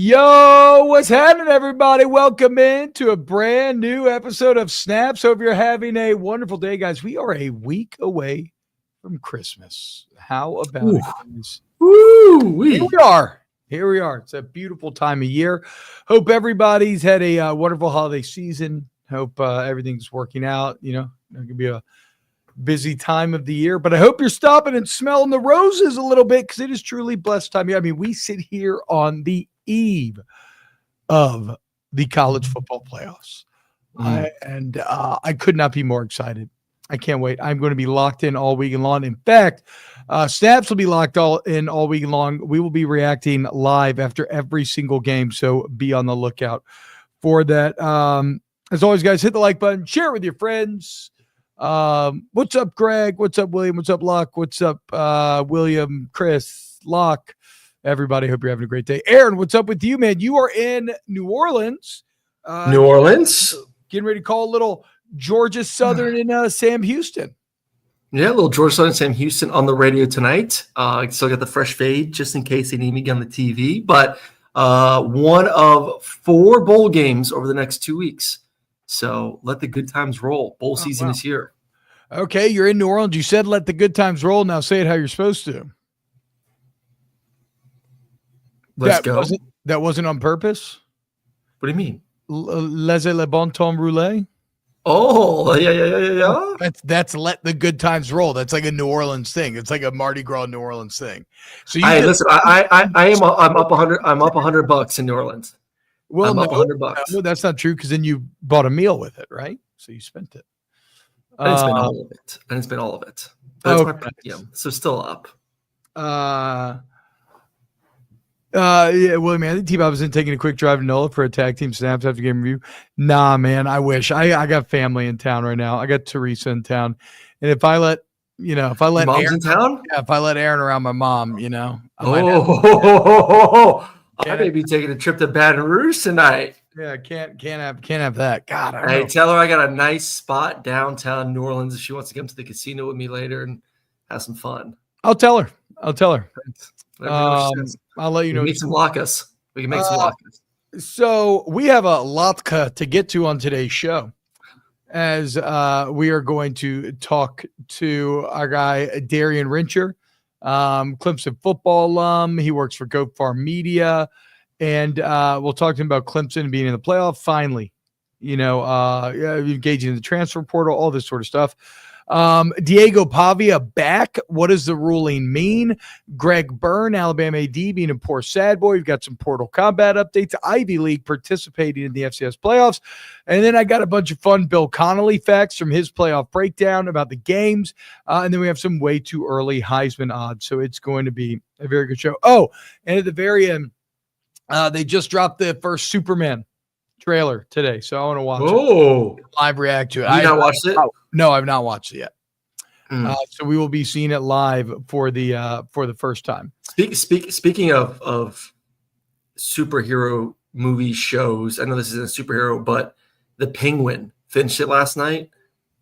Yo, what's happening, everybody? Welcome in to a brand new episode of Snaps. Hope you're having a wonderful day, guys. We are a week away from Christmas. How about it, guys? Here we are. Here we are. It's a beautiful time of year. Hope everybody's had a wonderful holiday season. Hope everything's working out. You know, it can be a busy time of the year, but I hope you're stopping and smelling the roses a little bit because it is truly blessed time of year. I mean, we sit here on the eve of the college football playoffs. I could not be more excited. I can't wait. I'm going to be locked in all weekend long. In fact, Snaps will be locked in all weekend long. We will be reacting live after every single game, so be on the lookout for that. As always, guys, hit the like button, share it with your friends. What's up, Greg? What's up, William? What's up, Locke? What's up, William, Chris, Locke? Everybody, hope you're having a great day. Aaron, what's up with you, man? You are in New Orleans. New Orleans. Getting ready to call a little Georgia Southern in Sam Houston. Yeah, a little Georgia Southern Sam Houston on the radio tonight. I still got the fresh fade just in case they need me on the TV. But one of 4 bowl games over the next 2 weeks. So let the good times roll. Bowl season is here. Okay, you're in New Orleans. You said let the good times roll. Now say it how you're supposed to. Let's go. That wasn't on purpose? What do you mean? Laissez le bon temps rouler? Oh, yeah. That's let the good times roll. That's like a New Orleans thing. It's like a Mardi Gras New Orleans thing. So listen, I'm up $100. I'm up $100 in New Orleans. Well, I'm up $100. No, that's not true because then you bought a meal with it, right? So you spent it. I didn't spend all of it. That's my premium. So still up. Yeah, William, I think T-Bob was taking a quick drive to NOLA for a tag team snaps after game review. Nah, man, I wish. I got family in town right now. I got Teresa in town, and if I let mom's Aaron in town, if I let Aaron around my mom, I may be taking a trip to Baton Rouge tonight. Yeah, can't have that. God, hey, tell her I got a nice spot downtown New Orleans if she wants to come to the casino with me later and have some fun. I'll tell her. I'll let you know. We can make some latkes. So we have a latka to get to on today's show, as we are going to talk to our guy Darien Rencher, Clemson football alum. He works for Goat Farm Media, and we'll talk to him about Clemson being in the playoff finally. Engaging in the transfer portal, all this sort of stuff. Diego Pavia back. What does the ruling mean? Greg Byrne, Alabama AD, being a poor sad boy. We've got some portal combat updates. Ivy League participating in the FCS playoffs. And then I got a bunch of fun Bill Connolly facts from his playoff breakdown about the games. And then we have some way too early Heisman odds. So it's going to be a very good show. Oh, and at the very end, they just dropped the first Superman trailer today, so I want to watch it. Live react to it. You not watched it? No, I've not watched it yet. So we will be seeing it live for the first time. Speaking of superhero movie shows, I know this isn't a superhero, but The Penguin finished it last night.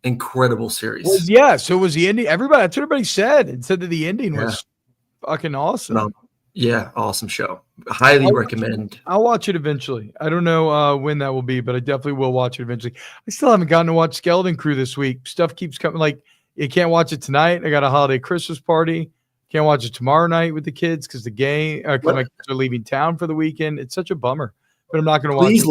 Incredible series. Well, yeah, so was the ending. That's what everybody said. It said that the ending was fucking awesome. Yeah, awesome show. Highly recommend. I'll watch it eventually. I don't know when that will be, but I definitely will watch it eventually. I still haven't gotten to watch Skeleton Crew this week. Stuff keeps coming. Like, you can't watch it tonight. I got a holiday Christmas party. Can't watch it tomorrow night with the kids because my kids are leaving town for the weekend. It's such a bummer, but I'm not going to watch it.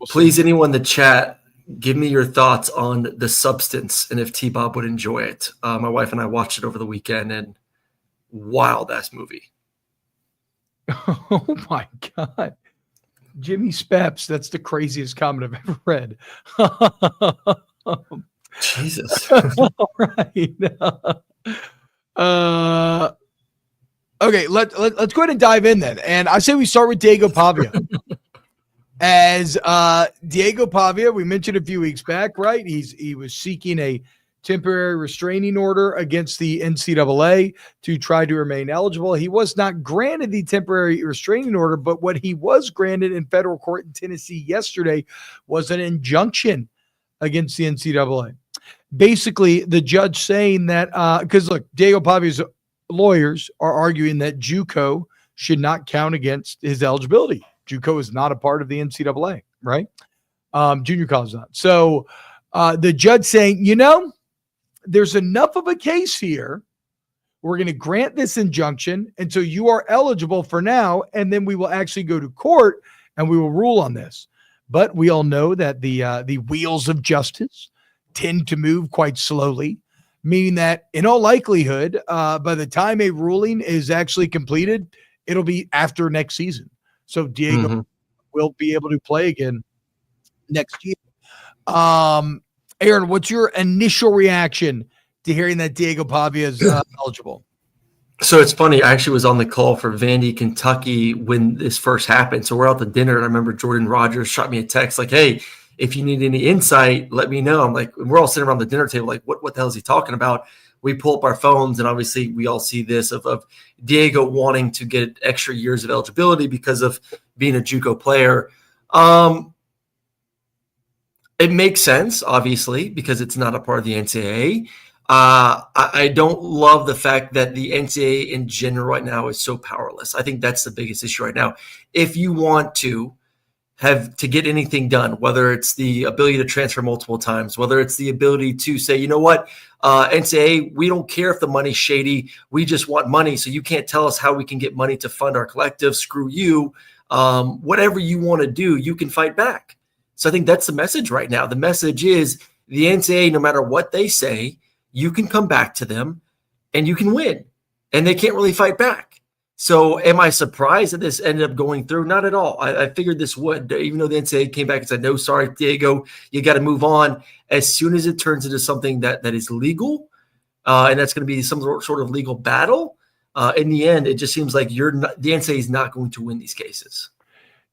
Please, anyone in the chat, give me your thoughts on The Substance and if T-Bob would enjoy it. My wife and I watched it over the weekend, and wild-ass movie. Oh my God. Jimmy Speps, that's the craziest comment I've ever read. Jesus. All right. Okay, let's go ahead and dive in then. And I say we start with Diego Pavia. As Diego Pavia, we mentioned a few weeks back, right? He was seeking a temporary restraining order against the NCAA to try to remain eligible. He was not granted the temporary restraining order, but what he was granted in federal court in Tennessee yesterday was an injunction against the NCAA. Basically, the judge saying that, because look, Diego Pavia's lawyers are arguing that JUCO should not count against his eligibility JUCO is not a part of the NCAA, right? Junior college not. So the judge saying, there's enough of a case here. We're going to grant this injunction, and so you are eligible for now, and then we will actually go to court and we will rule on this. But we all know that the wheels of justice tend to move quite slowly, meaning that in all likelihood, by the time a ruling is actually completed, it'll be after next season. So Diego will be able to play again next year. Aaron, what's your initial reaction to hearing that Diego Pavia is eligible? So it's funny. I actually was on the call for Vandy, Kentucky when this first happened. So we're out to dinner, and I remember Jordan Rogers shot me a text like, "Hey, if you need any insight, let me know." I'm like, we're all sitting around the dinner table like, what the hell is he talking about? We pull up our phones, and obviously we all see this of Diego wanting to get extra years of eligibility because of being a JUCO player. It makes sense, obviously, because it's not a part of the NCAA. I don't love the fact that the NCAA in general right now is so powerless. I think that's the biggest issue right now. If you want to have to get anything done, whether it's the ability to transfer multiple times, whether it's the ability to say, you know what, NCAA, we don't care if the money's shady. We just want money. So you can't tell us how we can get money to fund our collective. Screw you. Whatever you want to do, you can fight back. So I think that's the message right now. The message is the NCAA, no matter what they say, you can come back to them and you can win. And they can't really fight back. So am I surprised that this ended up going through? Not at all. I figured this would, even though the NCAA came back and said, no, sorry, Diego, you got to move on. As soon as it turns into something that is legal, and that's going to be some sort of legal battle, in the end, it just seems like the NCAA is not going to win these cases.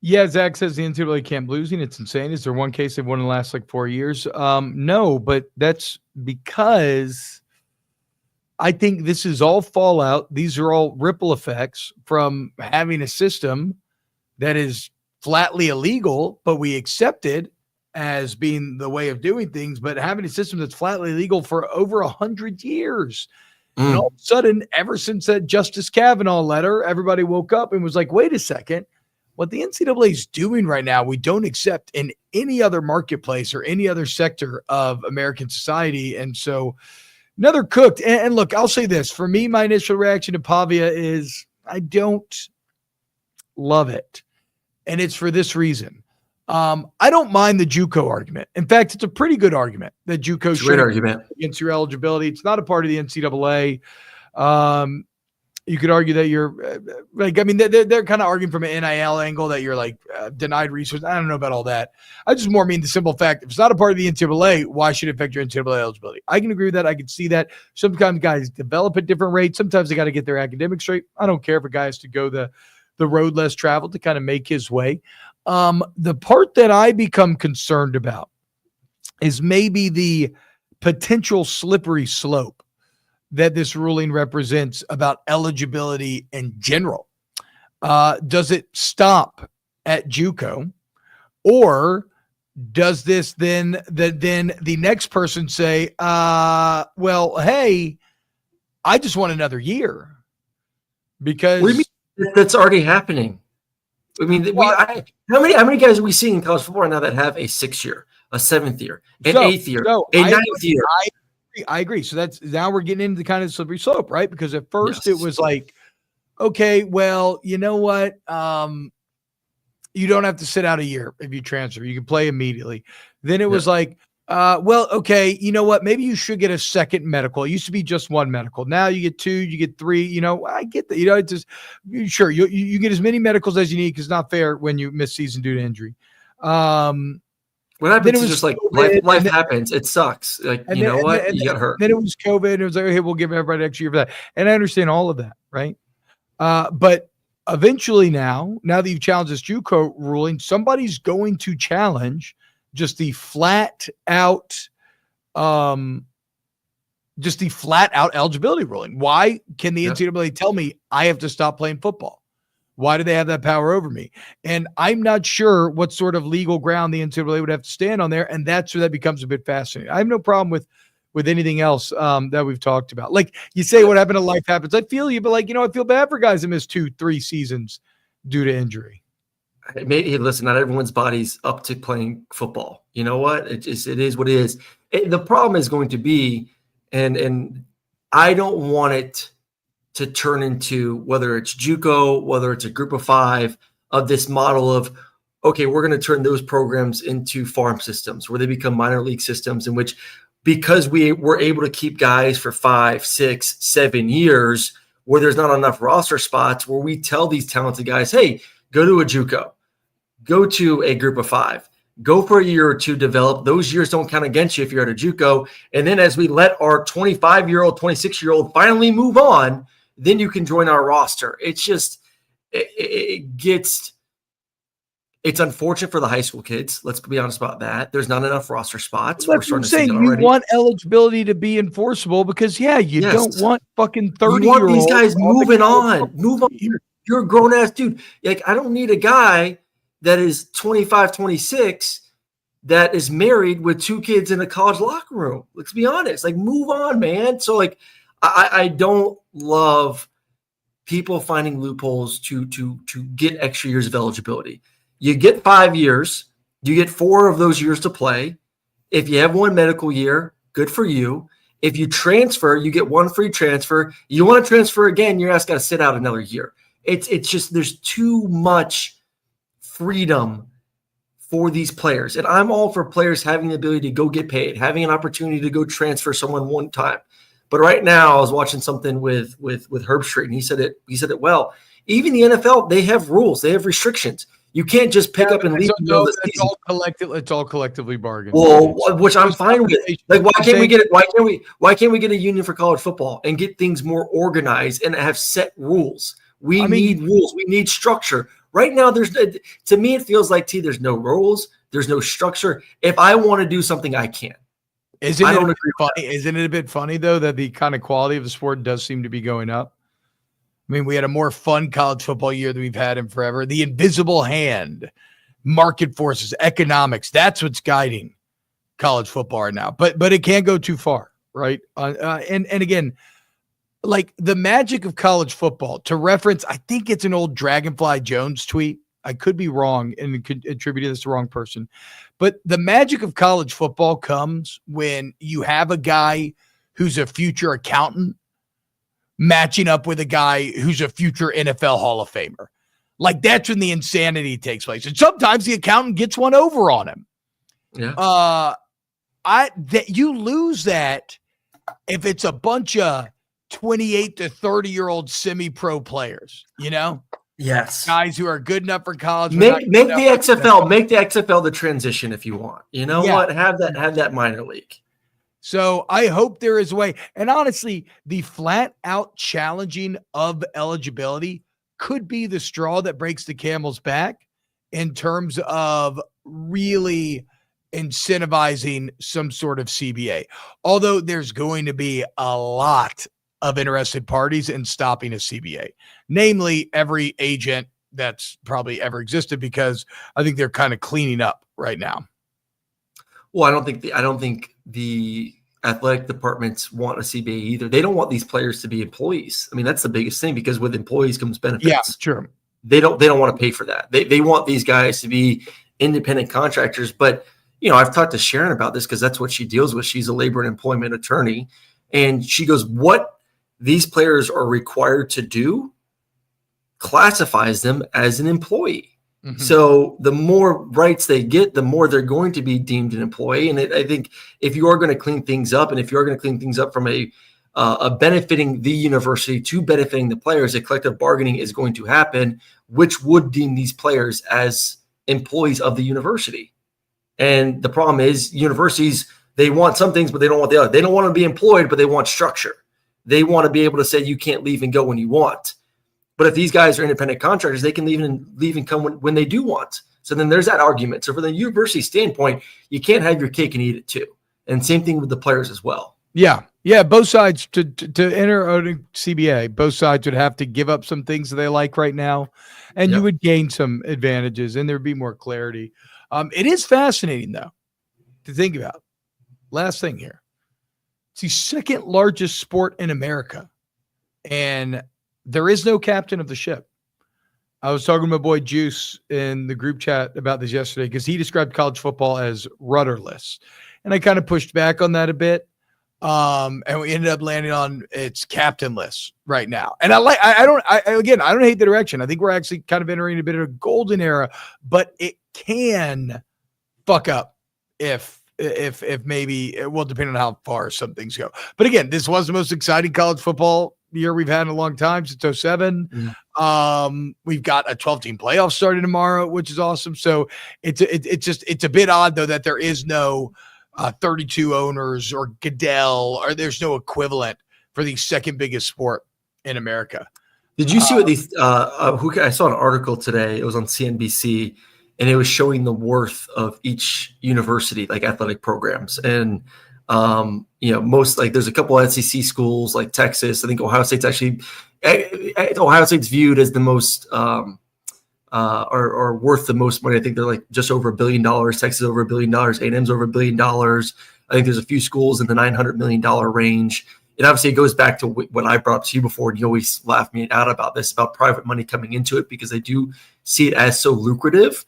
Yeah, Zach says the NCAA can't losing. It's insane. Is there one case they've won in the last 4 years? No, but that's because I think this is all fallout. These are all ripple effects from having a system that is flatly illegal, but we accept it as being the way of doing things, but having a system that's flatly illegal for over 100 years. And all of a sudden, ever since that Justice Kavanaugh letter, everybody woke up and was like, wait a second. What the NCAA is doing right now, we don't accept in any other marketplace or any other sector of American society. And so another cooked. And look, I'll say this. For me, my initial reaction to Pavia is I don't love it. And it's for this reason. I don't mind the JUCO argument. In fact, it's a pretty good argument that JUCO should argument against your eligibility. It's not a part of the NCAA. You could argue that you're they're kind of arguing from an NIL angle that you're denied resources. I don't know about all that. I just more mean the simple fact, if it's not a part of the NCAA, why should it affect your NCAA eligibility? I can agree with that. I can see that. Sometimes guys develop at different rates. Sometimes they got to get their academics straight. I don't care if a guy has to go the road less traveled to kind of make his way. The part that I become concerned about is maybe the potential slippery slope that this ruling represents about eligibility in general. Does it stop at JUCO, or does this then the next person say, well, hey, I just want another year? Because what do you mean? That's already happening. I mean, how many guys are we seeing in college football right now that have a 6th year, a 7th year, an 8th year, a 9th year? I agree. So that's now we're getting into the kind of slippery slope, right? Because at first it was like, okay, well, you know what? You don't have to sit out a year if you transfer. You can play immediately. Then it was like, well, okay, you know what? Maybe you should get a second medical. It used to be just one medical. Now you get 2, you get 3. I get that. It's just sure you get as many medicals as you need because it's not fair when you miss season due to injury. What happens is just life happens. It sucks. You got hurt. Then it was COVID. And it was like, hey, we'll give everybody next year for that. And I understand all of that, right? But eventually now that you've challenged this JUCO ruling, somebody's going to challenge just the flat out eligibility ruling. Why can the NCAA tell me I have to stop playing football? Why do they have that power over me? And I'm not sure what sort of legal ground the NCAA would have to stand on there. And that's where that becomes a bit fascinating. I have no problem with anything else that we've talked about. Like you say, what happened to life happens. I feel you, but I feel bad for guys that miss 2-3 seasons due to injury. Maybe listen, not everyone's body's up to playing football. You know what? It is what it is. The problem is going to be, and I don't want it to turn into, whether it's JUCO, whether it's a group of five, of this model of, okay, we're going to turn those programs into farm systems where they become minor league systems in which, because we were able to keep guys for 5, 6, 7 years, where there's not enough roster spots, where we tell these talented guys, hey, go to a JUCO, go to a group of five, go for a year or two, develop. Those years don't count against you if you're at a JUCO. And then as we let our 25-year-old, 26-year-old finally move on, then you can join our roster. It's just, it's unfortunate for the high school kids. Let's be honest about that. There's not enough roster spots. That's what I'm saying. You want eligibility to be enforceable because, you don't want fucking 30-year-olds. You want these guys moving on. Move on. You're a grown-ass dude. Like, I don't need a guy that is 25, 26 that is married with 2 kids in a college locker room. Let's be honest. Like, move on, man. So, like, I don't love people finding loopholes to get extra years of eligibility. You get 5 years. You get 4 of those years to play. If you have 1 medical year, good for you. If you transfer, you get 1 free transfer. You want to transfer again, your ass got to sit out another year. It's just, there's too much freedom for these players. And I'm all for players having the ability to go get paid, having an opportunity to go transfer someone one time. But right now I was watching something with Herb Street, and he said it well. Even the NFL, they have rules, they have restrictions. You can't just pick up and leave. It's all collectively bargained. Well, which I'm fine with. Like, why can't we get it? Why can't we get a union for college football and get things more organized and have set rules? We need rules. We need structure. Right now, to me, it feels like there's no rules. There's no structure. If I want to do something, I can. Isn't it a bit funny though that the kind of quality of the sport does seem to be going up? I mean, we had a more fun college football year than we've had in forever. The invisible hand, market forces, economics, that's what's guiding college football right now. But it can't go too far, right? And again, like the magic of college football, to reference, I think it's an old Dragonfly Jones tweet. I could be wrong and could attribute this to the wrong person. But the magic of college football comes when you have a guy who's a future accountant matching up with a guy who's a future NFL Hall of Famer. Like, that's when the insanity takes place. And sometimes the accountant gets one over on him. Yeah. You lose that if it's a bunch of 28 to 30-year-old semi-pro players, Yes. Guys who are good enough for college. Make the XFL the transition if you want. You know what? Have that minor league. So I hope there is a way. And honestly, the flat out challenging of eligibility could be the straw that breaks the camel's back in terms of really incentivizing some sort of CBA. Although there's going to be a lot of interested parties in stopping a CBA, namely every agent that's probably ever existed, because I think they're kind of cleaning up right now. Well, I don't think the athletic departments want a CBA either. They don't want these players to be employees. I mean, that's the biggest thing, because with employees comes benefits. Yeah, sure. They don't want to pay for that. They want these guys to be independent contractors. But, I've talked to Sharon about this because that's what she deals with. She's a labor and employment attorney. And she goes, what these players are required to do classifies them as an employee. Mm-hmm. So the more rights they get, the more they're going to be deemed an employee. And I think if you are going to clean things up, and if you're going to clean things up from a benefiting the university to benefiting the players, a collective bargaining is going to happen, which would deem these players as employees of the university. And the problem is universities, they want some things, but they don't want the other. They don't want to be employed, but they want structure. They want to be able to say you can't leave and go when you want. But if these guys are independent contractors, they can leave and come when they do want. So then there's that argument. So from the university standpoint, you can't have your cake and eat it too. And same thing with the players as well. Yeah. Yeah. Both sides to enter a CBA, both sides would have to give up some things that they like right now. And you would gain some advantages and there'd be more clarity. It is fascinating though, to think about. Last thing here. It's the second largest sport in America. And there is no captain of the ship. I was talking to my boy Juice in the group chat about this yesterday because he described college football as rudderless. And I kind of pushed back on that a bit. And we ended up landing on it's captainless right now. And I don't hate the direction. I think we're actually kind of entering a bit of a golden era, but it can fuck up if maybe, well, depending on how far some things go. But again, this was the most exciting college football year we've had in a long time, since 2007. We've got a 12-team playoff starting tomorrow, which is awesome. So it's a bit odd though that there is no 32 owners or Goodell, or there's no equivalent for the second biggest sport in America. Did you see what these? I saw an article today. It was on CNBC, and it was showing the worth of each university, like athletic programs. And most, like, there's a couple of SEC schools like Texas. I think Ohio State's viewed as the most are worth the most money. I think they're like just over $1 billion. Texas over $1 billion. A&M's over $1 billion. I think there's a few schools in the $900 million range. And obviously it goes back to what I brought up to you before, and you always laugh me out about this, about private money coming into it, because they do see it as so lucrative.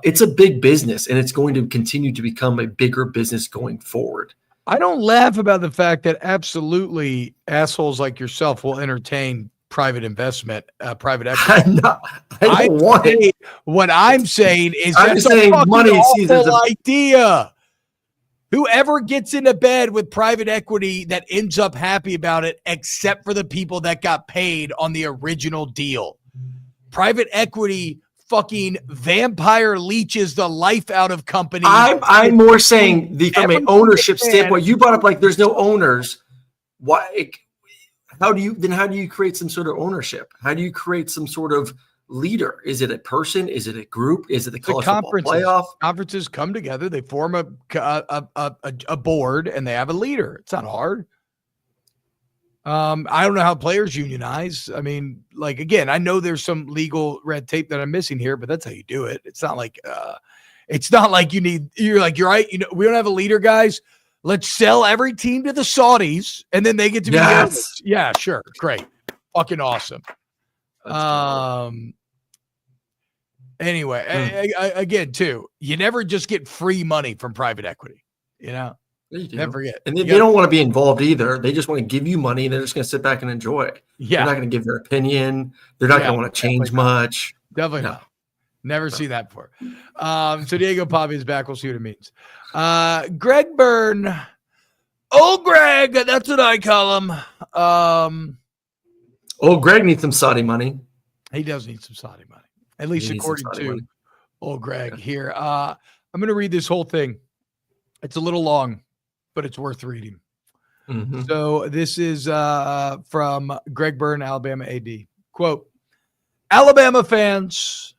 It's a big business, and it's going to continue to become a bigger business going forward. I don't laugh about the fact that absolutely assholes like yourself will entertain private investment, private equity. I don't want it. What I'm saying is I'm saying money is an awful idea. Whoever gets into bed with private equity that ends up happy about it, except for the people that got paid on the original deal. Private equity fucking vampire leeches the life out of companies. I'm more saying from an ownership standpoint. You brought up like there's no owners. Why? How do you create some sort of ownership? How do you create some sort of leader? Is it a person? Is it a group? Is it the college football playoff? Conferences come together. They form a board, and they have a leader. It's not hard. I don't know how players unionize. I mean, like, again, I know there's some legal red tape that I'm missing here, but that's how you do it. It's not like you're right. We don't have a leader, guys. Let's sell every team to the Saudis, and then they get to be the owners. Yeah, sure. Great. Fucking awesome. Anyway, again, too, you never just get free money from private equity, Never forget. And they don't want to be involved either. They just want to give you money, and they're just going to sit back and enjoy it. Yeah. They're not going to give their opinion. They're not going to want to change much. Definitely not. Never see that before. So Diego Pavia is back. We'll see what it means. Greg Byrne. Old Greg. That's what I call him. Old Greg needs some Saudi money. He does need some Saudi money. At least according to old Greg here. I'm going to read this whole thing. It's a little long, but it's worth reading. Mm-hmm. So this is from Greg Byrne, Alabama AD. Quote, Alabama fans,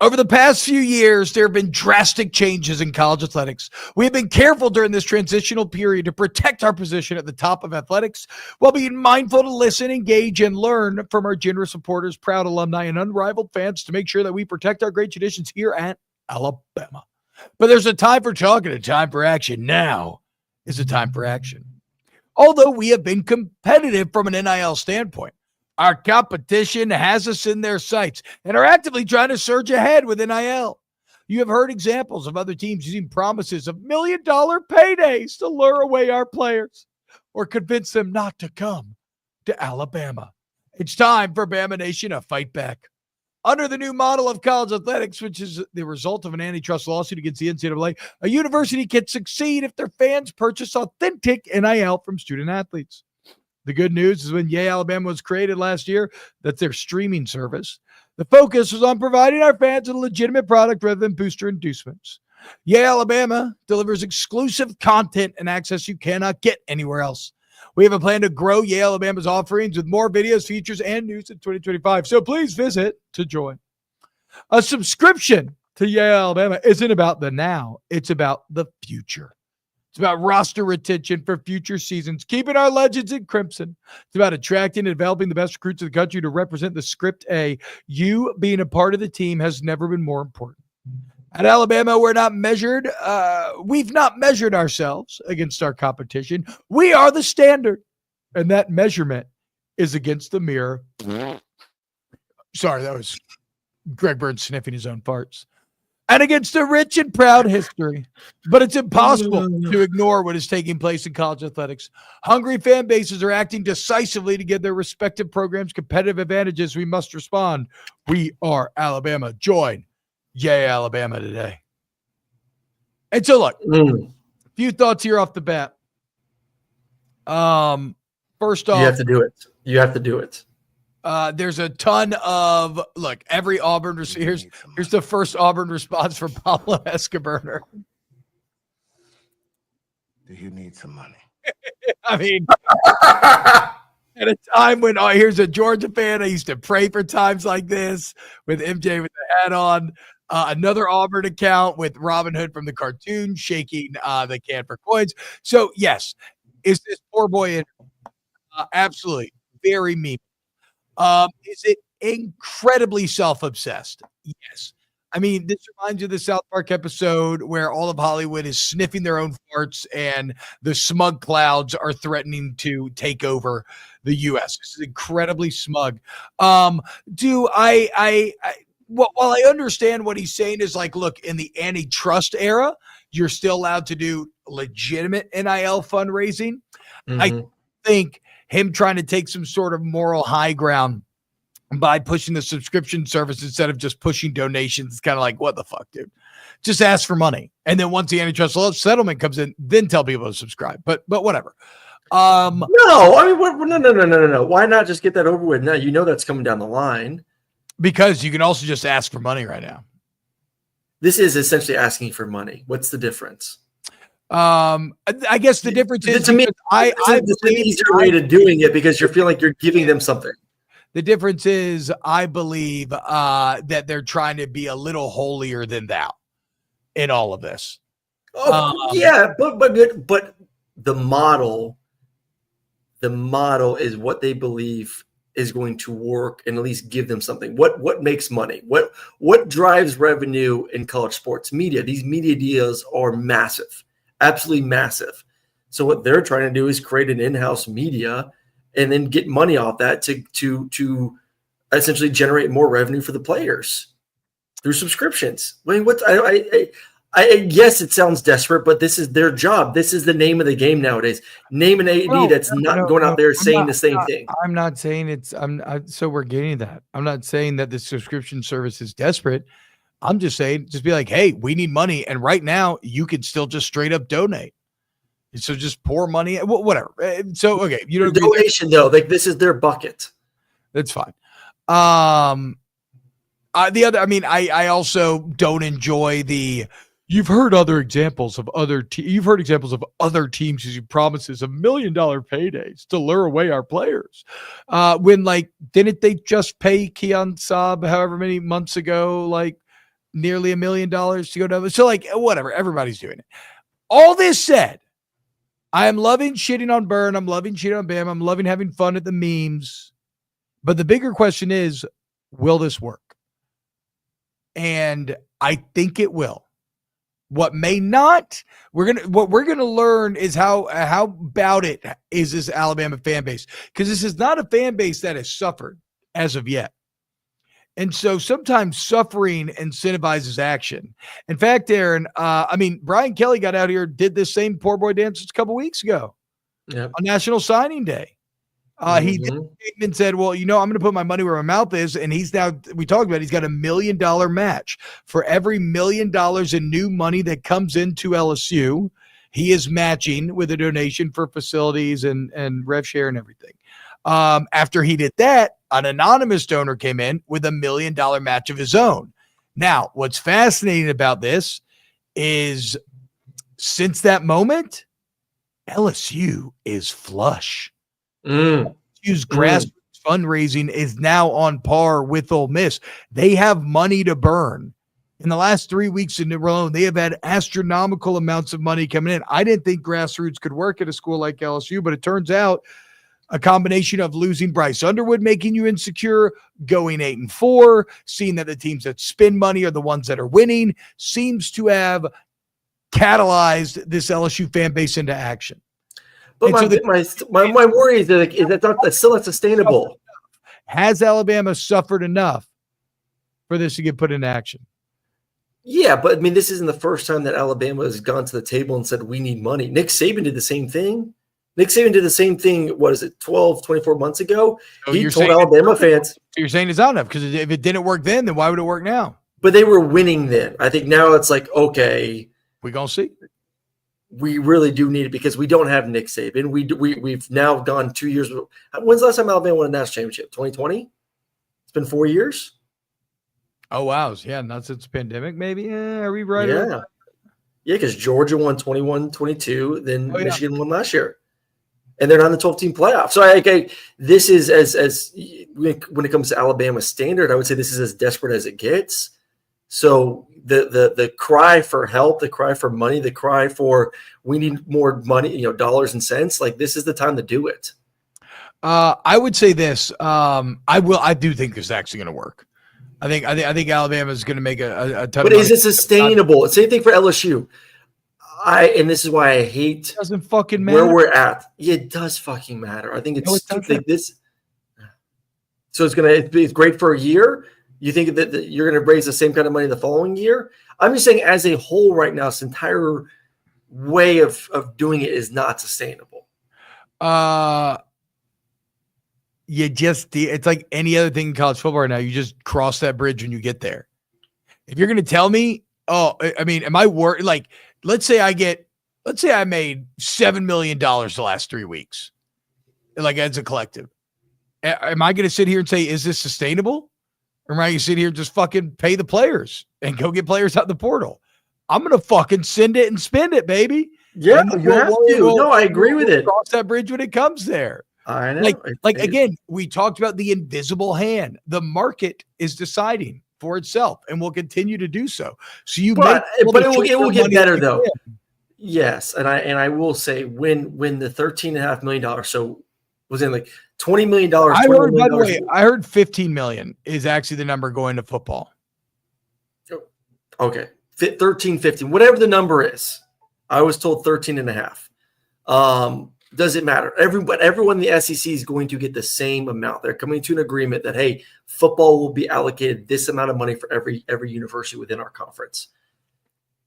over the past few years, there have been drastic changes in college athletics. We have been careful during this transitional period to protect our position at the top of athletics while being mindful to listen, engage, and learn from our generous supporters, proud alumni, and unrivaled fans to make sure that we protect our great traditions here at Alabama. But there's a time for talk and a time for action. Now is a time for action. Although we have been competitive from an NIL standpoint, our competition has us in their sights and are actively trying to surge ahead with NIL. You have heard examples of other teams using promises of $1 million paydays to lure away our players or convince them not to come to Alabama. It's time for Bama Nation to fight back. Under the new model of college athletics, which is the result of an antitrust lawsuit against the NCAA, a university can succeed if their fans purchase authentic NIL from student athletes. The good news is when Yay Alabama was created last year, that's their streaming service. The focus was on providing our fans a legitimate product rather than booster inducements. Yay Alabama delivers exclusive content and access you cannot get anywhere else. We have a plan to grow Yay Alabama's offerings with more videos, features, and news in 2025. So please visit to join. A subscription to Yay Alabama isn't about the now. It's about the future. It's about roster retention for future seasons, keeping our legends in crimson. It's about attracting and developing the best recruits in the country to represent the script A. You being a part of the team has never been more important. At Alabama, we've not measured ourselves against our competition. We are the standard, and that measurement is against the mirror. Sorry, that was Greg Burns sniffing his own farts. And against a rich and proud history. But it's impossible to ignore what is taking place in college athletics. Hungry fan bases are acting decisively to give their respective programs competitive advantages. We must respond. We are Alabama. Join Yay Alabama today. And so look, a few thoughts here off the bat. First off, you have to do it. You have to do it. There's a ton of every Auburn. Here's the first Auburn response from Pablo Escobar. Do you need some money? I mean, at a time when here's a Georgia fan. I used to pray for times like this with MJ with the hat on. Another Auburn account with Robin Hood from the cartoon shaking the can for coins. So yes, is this poor boy in? Absolutely, very mean. Is it incredibly self-obsessed? Yes. I mean, this reminds you of the South Park episode where all of Hollywood is sniffing their own farts and the smug clouds are threatening to take over the U.S. This is incredibly smug. While I understand what he's saying is look, in the antitrust era, you're still allowed to do legitimate NIL fundraising. Mm-hmm. I think him trying to take some sort of moral high ground by pushing the subscription service instead of just pushing donations. It's kind of like, what the fuck, dude? Just ask for money. And then once the antitrust settlement comes in, then tell people to subscribe. But whatever. No. Why not just get that over with now? You know that's coming down the line. Because you can also just ask for money right now. This is essentially asking for money. What's the difference? I guess the difference is to me, it's an easier way to doing it because you're feeling like you're giving them something. The difference is I believe that they're trying to be a little holier than thou in all of this. Yeah, but the model is what they believe is going to work and at least give them something. What makes money? What drives revenue in college sports? Media. These media deals are massive. Absolutely massive. So what they're trying to do is create an in-house media and then get money off that to essentially generate more revenue for the players through subscriptions. I mean, yes, it sounds desperate, but this is their job. This is the name of the game nowadays. Name an AD that's not going out there saying the same thing. I'm not saying so we're getting that. I'm not saying that the subscription service is desperate. I'm just saying, just be like, hey, we need money. And right now you can still just straight up donate. So just pour money, whatever. So, okay. You don't agree donation though. This is their bucket. That's fine. I also don't enjoy you've heard examples of other teams using promises of $1 million paydays to lure away our players. When didn't they just pay Keon Saab however many months ago, nearly $1 million to go down? So whatever, everybody's doing it. All this said, I am loving shitting on Burn. I'm loving shitting on Bam. I'm loving having fun at the memes. But the bigger question is, will this work? And I think it will. What may not, what we're gonna learn is how about it is this Alabama fan base, because this is not a fan base that has suffered as of yet. And so sometimes suffering incentivizes action. In fact, Aaron, Brian Kelly got out here, did this same poor boy dance a couple weeks ago on National Signing Day. He did and said, well, I'm going to put my money where my mouth is. And he's got a $1 million match for every $1 million in new money that comes into LSU. He is matching with a donation for facilities and rev share and everything. After he did that, an anonymous donor came in with $1 million match of his own. Now, what's fascinating about this is since that moment, LSU is flush. LSU's grassroots fundraising is now on par with Ole Miss. They have money to burn. In the last 3 weeks in a row, they have had astronomical amounts of money coming in. I didn't think grassroots could work at a school like LSU, but it turns out a combination of losing Bryce Underwood, making you insecure, going 8-4, seeing that the teams that spend money are the ones that are winning, seems to have catalyzed this LSU fan base into action. But my worry is that that's still not sustainable. Has Alabama suffered enough for this to get put into action. Yeah, but I mean, this isn't the first time that Alabama has gone to the table and said, we need money. Nick Saban did the same thing. What is it, 12, 24 months ago? So he told Alabama fans. So you're saying it's not enough because if it didn't work then why would it work now? But they were winning then. I think now it's like, okay. We're going to see. We really do need it because we don't have Nick Saban. We've now gone 2 years. When's the last time Alabama won a national championship? 2020? It's been 4 years. Oh, wow. Yeah, not since the pandemic, maybe. Yeah, are we right? Yeah. Yeah, because Georgia won 21-22, then Michigan won last year. And they're not in the 12-team playoff. So this is as when it comes to Alabama standard, I would say this is as desperate as it gets. So the cry for help, the cry for money, the cry for we need more money, dollars and cents, like this is the time to do it. I would say this. I do think this is actually going to work. I think Alabama is going to make a ton. But of is it sustainable? Same thing for LSU. And this is why I hate. It doesn't fucking matter where we're at. Yeah, it does fucking matter. I think it's like this. So it's great for a year. You think that you're going to raise the same kind of money the following year? I'm just saying, as a whole, right now, this entire way of doing it is not sustainable. It's like any other thing in college football right now. You just cross that bridge when you get there. If you're going to tell me, am I worried? Like, let's say I made $7 million the last 3 weeks, like as a collective. Am I going to sit here and say, is this sustainable? Or am I going to sit here and just fucking pay the players and go get players out the portal? I'm going to fucking send it and spend it, baby. Yeah, you have to. No, I agree with it. Cross that bridge when it comes there. I know. Again, we talked about the invisible hand. The market is deciding for itself and will continue to do so. So but it will get better though. Yes, and I will say when the $13.5 million, so was it like $20 million? I heard, by the way, I heard 15 million is actually the number going to football. Okay, 13, 15, whatever the number is. I was told 13.5. Doesn't matter. Everyone in the SEC is going to get the same amount. They're coming to an agreement that, hey, football will be allocated this amount of money for every university within our conference.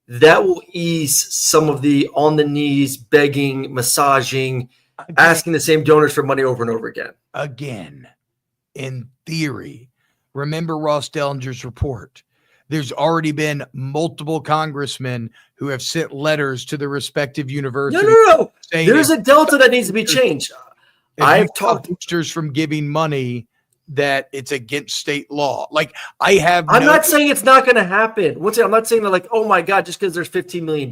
That will ease some of the on the knees, begging, massaging, asking the same donors for money over and over again. Again, in theory, remember Ross Dellinger's report. There's already been multiple congressmen who have sent letters to the respective universities. No. There's a delta that needs to be changed. I've talked boosters from giving money that it's against state law. Like I'm not saying it's not going to happen. Once again, I'm not saying that like, oh my God, just because there's $15 million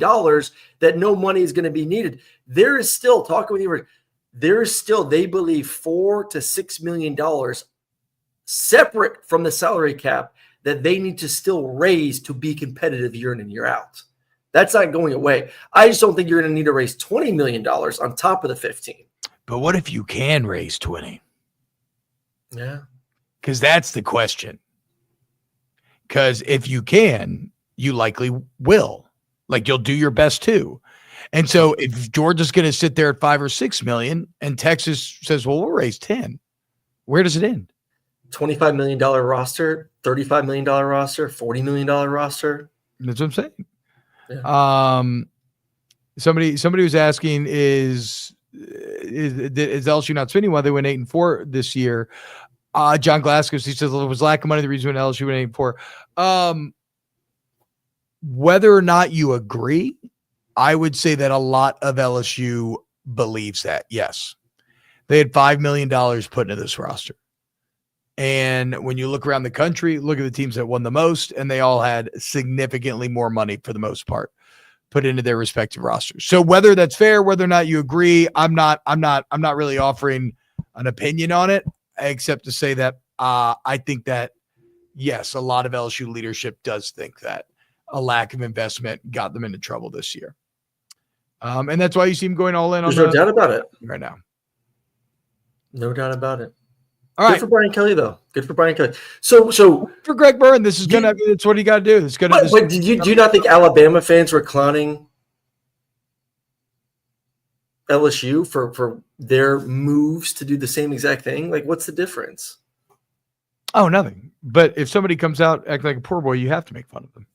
that no money is going to be needed. There is still talking with you. There is still, they believe, $4 to $6 million separate from the salary cap that they need to still raise to be competitive year in and year out. That's not going away. I just don't think you're going to need to raise $20 million on top of the 15. But what if you can raise 20? Yeah. Because that's the question. Because if you can, you likely will. Like you'll do your best too. And so if Georgia's going to sit there at 5 or 6 million and Texas says, well, we'll raise 10, where does it end? $25 million roster, $35 million roster, $40 million roster. That's what I'm saying. Yeah. Somebody was asking, is LSU not spending while they went 8-4 this year? John Glasgow, he says, it was lack of money the reason when LSU went 8-4. Whether or not you agree, I would say that a lot of LSU believes that. Yes, they had $5 million put into this roster. And when you look around the country, look at the teams that won the most, and they all had significantly more money for the most part put into their respective rosters. So whether that's fair, whether or not you agree, I'm not really offering an opinion on it, except to say that I think that, yes, a lot of LSU leadership does think that a lack of investment got them into trouble this year. And that's why you see them going all in on There's no doubt about it right now. No doubt about it. All right. Good for Brian Kelly, though. Good for Brian Kelly. So for Greg Byrne, this is gonna. It's what he got to do. It's gonna. But do you not think Alabama fans were clowning LSU for their moves to do the same exact thing? Like, what's the difference? Oh, nothing. But if somebody comes out acting like a poor boy, you have to make fun of them.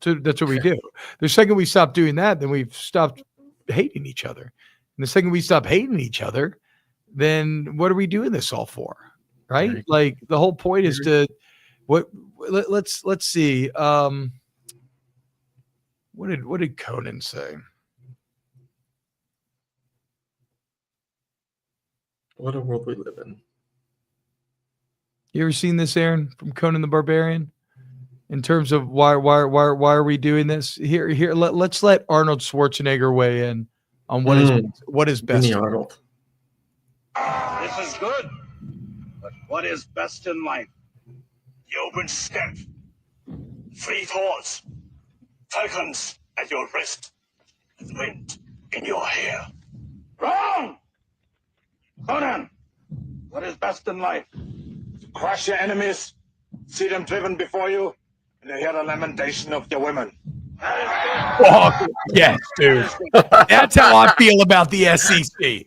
So that's what we do. The second we stop doing that, then we've stopped hating each other. And the second we stop hating each other, then what are we doing this all for? Right? Like the whole point is to let's see. What did Conan say? What a world we live in. You ever seen this, Aaron, from Conan the Barbarian? In terms of why are we doing this? Here, let's let Arnold Schwarzenegger weigh in on what is best. Arnold. This is good, but what is best in life? The open steppe, free thoughts, falcons at your wrist, and wind in your hair. Wrong! Conan, what is best in life? To crush your enemies, see them driven before you, and to hear the lamentation of your women. Oh, yes, dude. That's how I feel about the SEC.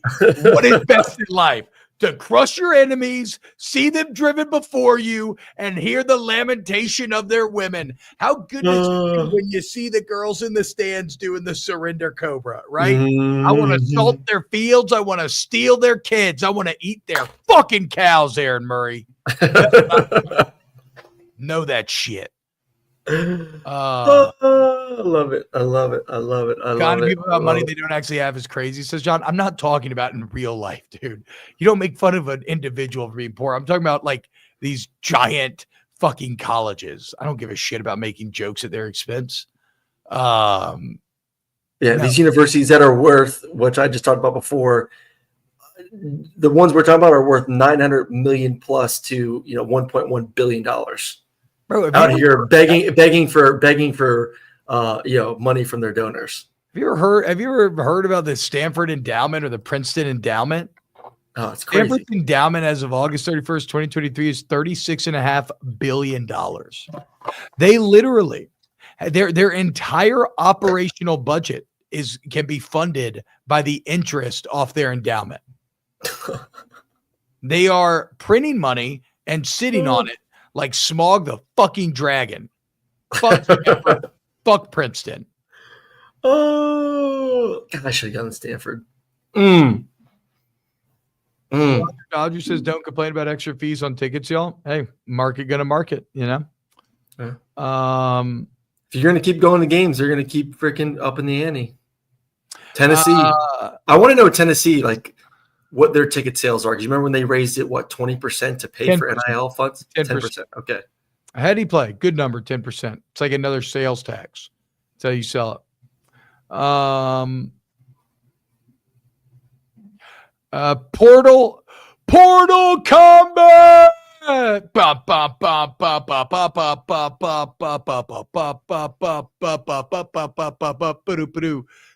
What is best in life? To crush your enemies, see them driven before you, and hear the lamentation of their women. How good is it when you see the girls in the stands doing the surrender cobra, right? I want to salt their fields. I want to steal their kids. I want to eat their fucking cows, Aaron Murray. Know that shit. I love it. I love it. I love it. I love it. People about money they don't actually have is crazy. Says John, I'm not talking about in real life, dude. You don't make fun of an individual for being poor. I'm talking about like these giant fucking colleges. I don't give a shit about making jokes at their expense. These universities that are worth, which I just talked about before, the ones we're talking about are worth 900 million plus to $1.1 billion. Bro, out here begging for money from their donors. Have you ever heard about the Stanford endowment or the Princeton endowment? Oh, it's crazy. Stanford endowment as of August 31st, 2023 is $36.5 billion. They literally their entire operational budget can be funded by the interest off their endowment. They are printing money and sitting on it like Smog the fucking dragon. Fuck Stanford. Fuck Princeton. Oh, God, I should have gone to Stanford. Dodger says, don't complain about extra fees on tickets, y'all. Hey, market gonna market, Yeah. If you're going to keep going to games, they're going to keep freaking up in the ante. Tennessee. I want to know Tennessee, like, what their ticket sales are. Because you remember when they raised it, 20% to pay 10%. For NIL funds? 10%. Okay. How do you play? Good number, 10%. It's like another sales tax. That's how you sell it. Portal combat.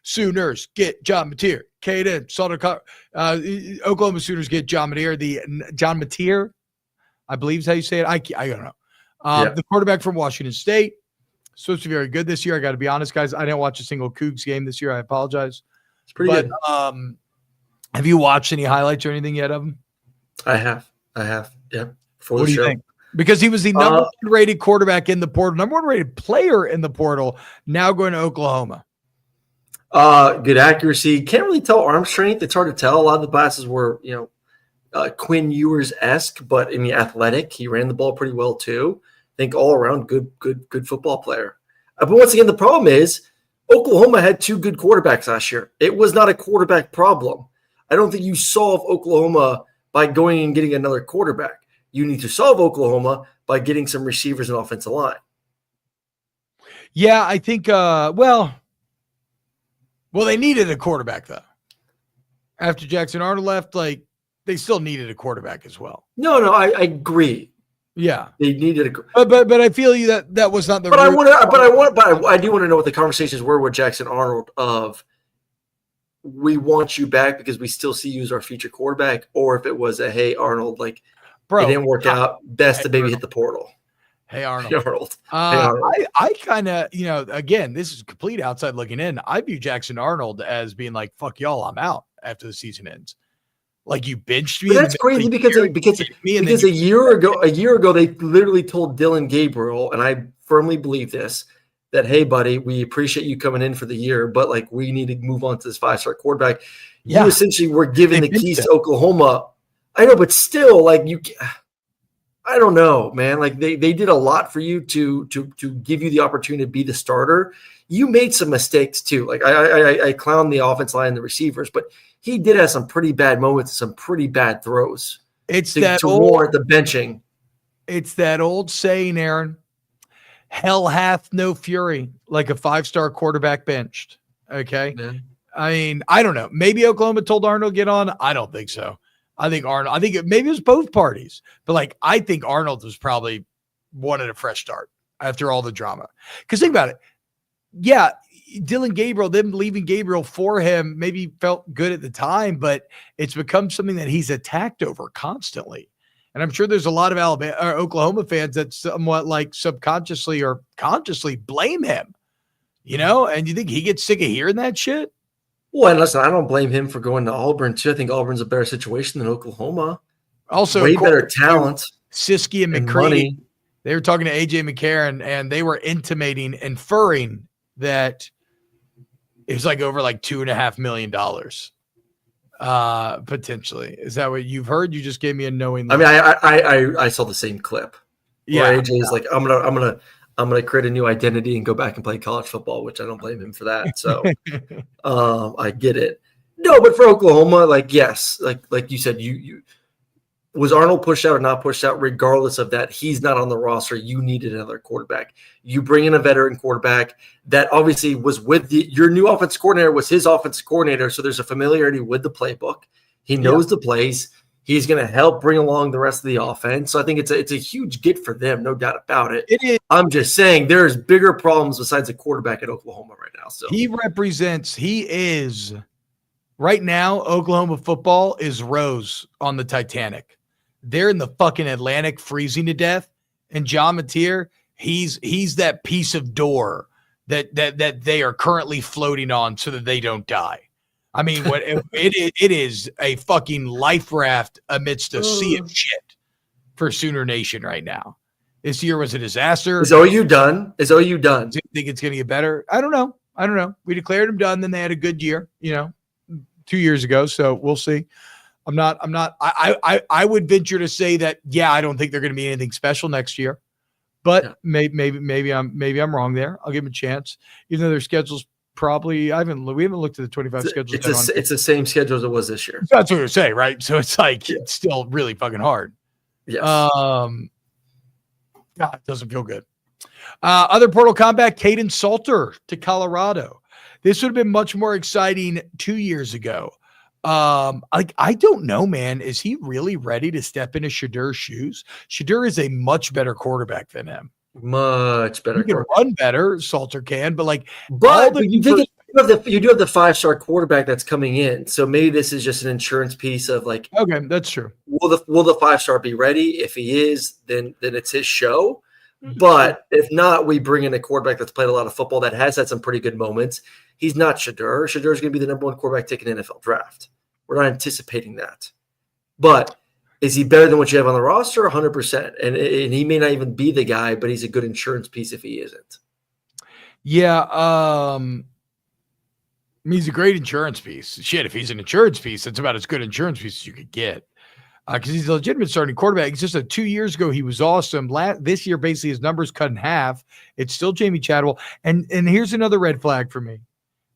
Sooners get John Mateer. Caden, Oklahoma Sooners get John Mateer. John Mateer, I believe is how you say it. I don't know. The quarterback from Washington State. Supposed to be very good this year. I got to be honest, guys. I didn't watch a single Cougs game this year. I apologize. It's pretty good. Have you watched any highlights or anything yet of him? I have. Yeah. What do you think? Because he was the number one rated quarterback in the portal, number one rated player in the portal, now going to Oklahoma. Good accuracy. Can't really tell arm strength. It's hard to tell. A lot of the passes were, Quinn Ewers-esque, but in the athletic, he ran the ball pretty well too. I think all around good football player. But once again, the problem is Oklahoma had two good quarterbacks last year. It was not a quarterback problem. I don't think you solve Oklahoma by going and getting another quarterback. You need to solve Oklahoma by getting some receivers and offensive line. Yeah, I think, well, they needed a quarterback, though. After Jackson Arnold left, they still needed a quarterback as well. No, I agree. Yeah, they needed but I feel you that was not the. But I do want to know what the conversations were with Jackson Arnold of. We want you back because we still see you as our future quarterback, or if it was hey Arnold, it didn't work out. Best to maybe hit the portal. Hey Arnold. Hey Arnold. I kind of, again, this is complete outside looking in. I view Jackson Arnold as being like, fuck y'all, I'm out after the season ends. Like you benched me. But that's crazy because a year ago they literally told Dylan Gabriel, and I firmly believe this, that hey buddy, we appreciate you coming in for the year, but like we need to move on to this 5-star quarterback. You essentially were given the keys to Oklahoma. I know, but still, like I don't know, man. Like they did a lot for you to give you the opportunity to be the starter. You made some mistakes too. Like I clown the offense line and the receivers, but he did have some pretty bad moments, some pretty bad throws. It's to warrant the benching. It's that old saying, Aaron. Hell hath no fury like a 5-star quarterback benched. Okay. Yeah. I mean, I don't know. Maybe Oklahoma told Arnold to get on. I don't think so. Maybe it was both parties, but like, I think Arnold was probably wanted a fresh start after all the drama. Cause think about it. Yeah. Dylan Gabriel, them leaving Gabriel for him, maybe felt good at the time, but it's become something that he's attacked over constantly. And I'm sure there's a lot of Oklahoma fans that somewhat like subconsciously or consciously blame him, and you think he gets sick of hearing that shit? Well, and listen, I don't blame him for going to Auburn too. I think Auburn's a better situation than Oklahoma. Also, way better talent. Siski and McCready, they were talking to AJ McCarron, and they were inferring that it was like over like $2.5 million. Potentially. Is that what you've heard? You just gave me a knowing look. I mean, I saw the same clip. Yeah. AJ is like, I'm gonna create a new identity and go back and play college football, which I don't blame him for that. So I get it. No, but for Oklahoma, like, yes, like you said, you was Arnold pushed out or not pushed out, regardless of that, he's not on the roster. You needed another quarterback. You bring in a veteran quarterback that obviously was with your new offensive coordinator was his offensive coordinator. So there's a familiarity with the playbook. He knows the plays. He's going to help bring along the rest of the offense. So I think it's a huge get for them, no doubt about it. It is. I'm just saying there's bigger problems besides a quarterback at Oklahoma right now. So he is right now. Oklahoma football is Rose on the Titanic. They're in the fucking Atlantic freezing to death. And John Mateer, he's that piece of door that they are currently floating on so that they don't die. I mean, it is a fucking life raft amidst a sea of shit for Sooner Nation right now. This year was a disaster. Is OU done? Do you think it's going to get better? I don't know. We declared them done. Then they had a good year, 2 years ago. So we'll see. I would venture to say that, I don't think they're going to be anything special next year, but maybe I'm wrong there. I'll give them a chance, even though their schedule's probably, we haven't looked at the 25 schedules. It's the same schedule as it was this year. That's what you're saying, right? So it's like, it's still really fucking hard. Yes. God, it doesn't feel good. Other portal comeback, Caden Salter to Colorado. This would have been much more exciting 2 years ago. I don't know, man. Is he really ready to step into Shedur's shoes? Shedur is a much better quarterback than him. Much better. He can run better. Salter can, but you do have the 5-star quarterback that's coming in. So maybe this is just an insurance piece of like, okay, that's true. Will the 5-star be ready? If he is, then it's his show. But if not, we bring in a quarterback that's played a lot of football that has had some pretty good moments. He's not Shedur. Shedur is going to be the number one quarterback taken in NFL draft. We're not anticipating that. But is he better than what you have on the roster? 100%. And he may not even be the guy, but he's a good insurance piece if he isn't. Yeah. He's a great insurance piece. Shit, if he's an insurance piece, that's about as good insurance piece as you could get. Because he's a legitimate starting quarterback. It's just 2 years ago, he was awesome. This year, basically, his numbers cut in half. It's still Jamie Chadwell. And here's another red flag for me.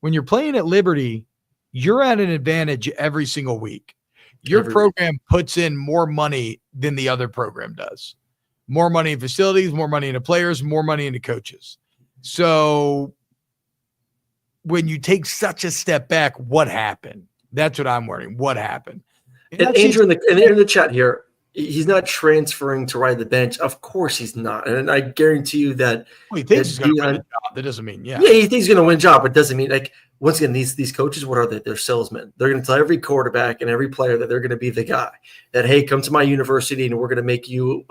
When you're playing at Liberty, you're at an advantage every single week. Your program puts in more money than the other program does. More money in facilities, more money into players, more money into coaches. So when you take such a step back, what happened? That's what I'm wondering. What happened? And Andrew in the chat here, he's not transferring to ride the bench. Of course he's not. And I guarantee you that he thinks he's going to win a job. That doesn't mean, Yeah, he thinks he's going to win a job, but it doesn't mean, like, once again, these coaches, what are they? They're salesmen. They're going to tell every quarterback and every player that they're going to be the guy that, hey, come to my university and we're going to make you,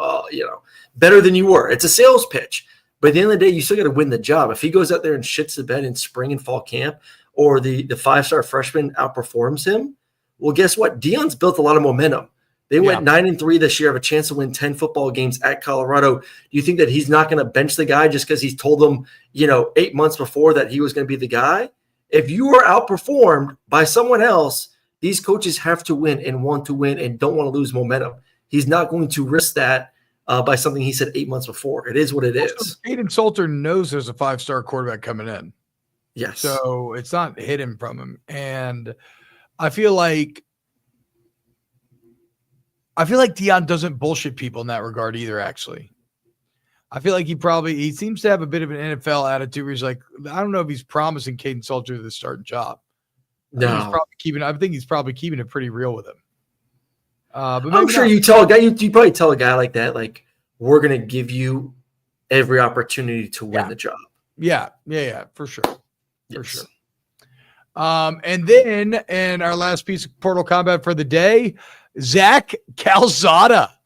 better than you were. It's a sales pitch. But at the end of the day, you still got to win the job. If he goes out there and shits the bed in spring and fall camp, or the 5-star freshman outperforms him, Well, guess what? Deion's built a lot of momentum. They went 9-3 this year, have a chance to win 10 football games at Colorado. Do you think that he's not going to bench the guy just because he's told them, 8 months before that he was going to be the guy? If you are outperformed by someone else, these coaches have to win and want to win and don't want to lose momentum. He's not going to risk that by something he said 8 months before. It is what it is. Aiden Salter knows there's a 5-star quarterback coming in. Yes. So it's not hidden from him. And I feel like Deion doesn't bullshit people in that regard either, actually. I feel like he seems to have a bit of an NFL attitude where he's like, I don't know if he's promising Caden Salter the starting job. No. I think he's probably keeping it pretty real with him. But I'm sure you tell a guy, you probably tell a guy like that, like, we're going to give you every opportunity to win the job. Yeah, for sure. Yes. For sure. And then, and our last piece of Portal Combat for the day, Zach Calzada.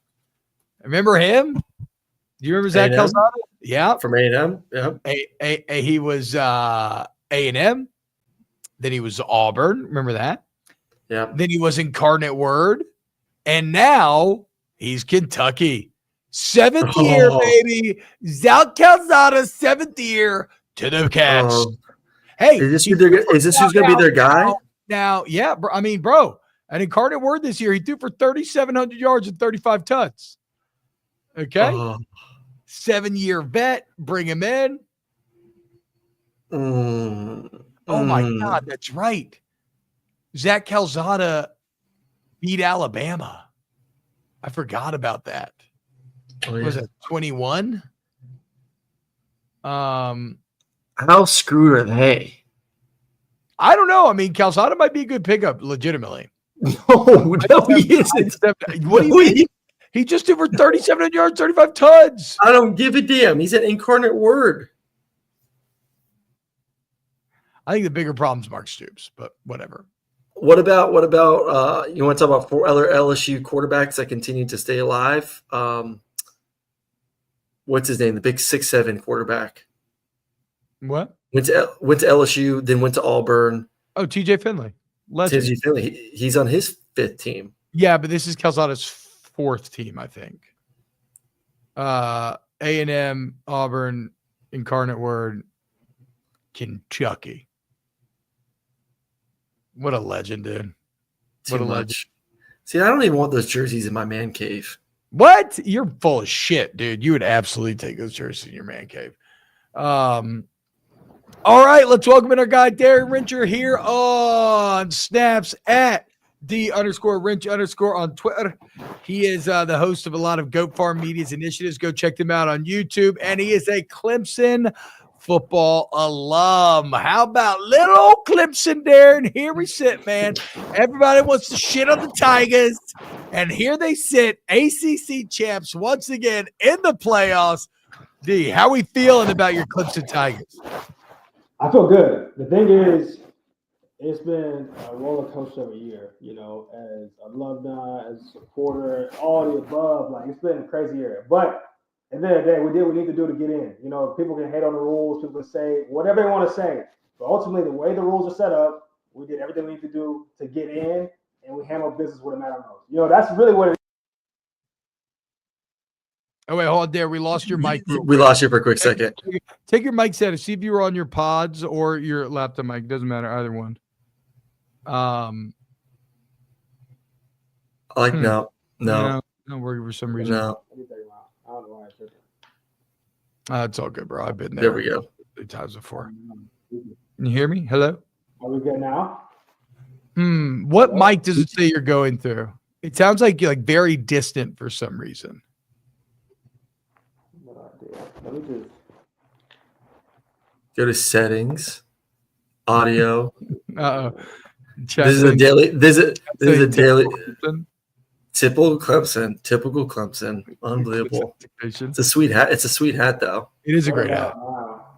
Remember him? Do you remember Zach Calzada? Yeah. From A&M? Yeah. He was A&M. Then he was Auburn. Remember that? Yeah. Then he was Incarnate Word. And now he's Kentucky. 7th year, baby. Zach Calzada, 7th year to the Cats. Hey, is this who's going to be their guy? Now, yeah, bro, bro, an Incarnate Word this year, he threw for 3,700 yards and 35 touchdowns. Okay? 7-year vet, bring him in. Oh, my God, that's right. Zach Calzada beat Alabama. I forgot about that. Was it 21? How screwed are they? I don't know. Calzada might be a good pickup, legitimately. No, he isn't. What do you mean? He just threw for 3,700 yards, 35 touchdowns. I don't give a damn. He's an Incarnate Word. I think the bigger problem's Mark Stoops, but whatever. What about you want to talk about 4 other LSU quarterbacks that continue to stay alive? What's his name? The big 6'7" quarterback. What? Went to LSU, then went to Auburn. Oh, TJ Finley. Legend. TJ Finley. He's on his 5th team. Yeah, but this is Calzada's 4th team, I think. A&M, Auburn, Incarnate Word, Kentucky. What a legend, dude. What a legend. See, I don't even want those jerseys in my man cave. What? You're full of shit, dude. You would absolutely take those jerseys in your man cave. All right, let's welcome in our guy, Darien Rencher, here on Snaps at @D_Wrench_ on Twitter. He is the host of a lot of Goat Farm Media's initiatives. Go check them out on YouTube. And he is a Clemson football alum. How about little Clemson, Darren? Here we sit, man. Everybody wants to shit on the Tigers. And here they sit, ACC champs once again in the playoffs. D, how are we feeling about your Clemson Tigers? I feel good. The thing is, it's been a roller coaster of a year, as alumni, as a supporter, all the above. Like, it's been a crazy year. But at the end of the day, we did what we need to do to get in. People can hate on the rules, people can say whatever they want to say. But ultimately, the way the rules are set up, we did everything we need to do to get in, and we handle business with a matter of nose. That's really what it is. Oh, wait, hold on there. We lost your mic. We lost you for a quick second. Take your mic set. See if you were on your pods or your laptop mic. Doesn't matter, either one. No. No, don't worry for some reason. No. I don't know why I tripped. It's all good, bro. I've been there. There we go. 3 times before. Can you hear me? Hello? Are we good now? What mic does it say you're going through? It sounds like you're very distant for some reason. No idea. Let me just go to settings, audio. Uh-oh. This is a daily. Typical Clemson. Unbelievable. It's a sweet hat. It's a sweet hat, though. It is a great hat.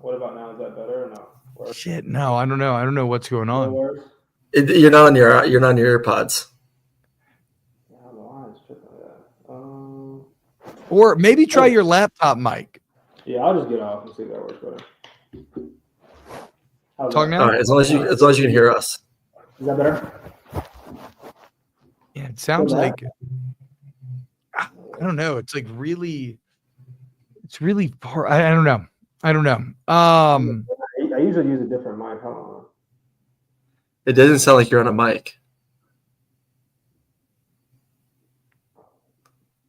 What about now? Is that better or no? Worse? Shit, no, I don't know. I don't know what's going on. You're not on your AirPods. Yeah, I don't know why it's tripping like that. Or maybe try your laptop mic. Yeah, I'll just get off and see if that works better. Talk now. All right, as long as you can hear us. Is that better? Yeah, it sounds like I don't know. It's like really, it's really far. I don't know. I don't know. I usually use a different mic. Hold on. It doesn't sound like you're on a mic.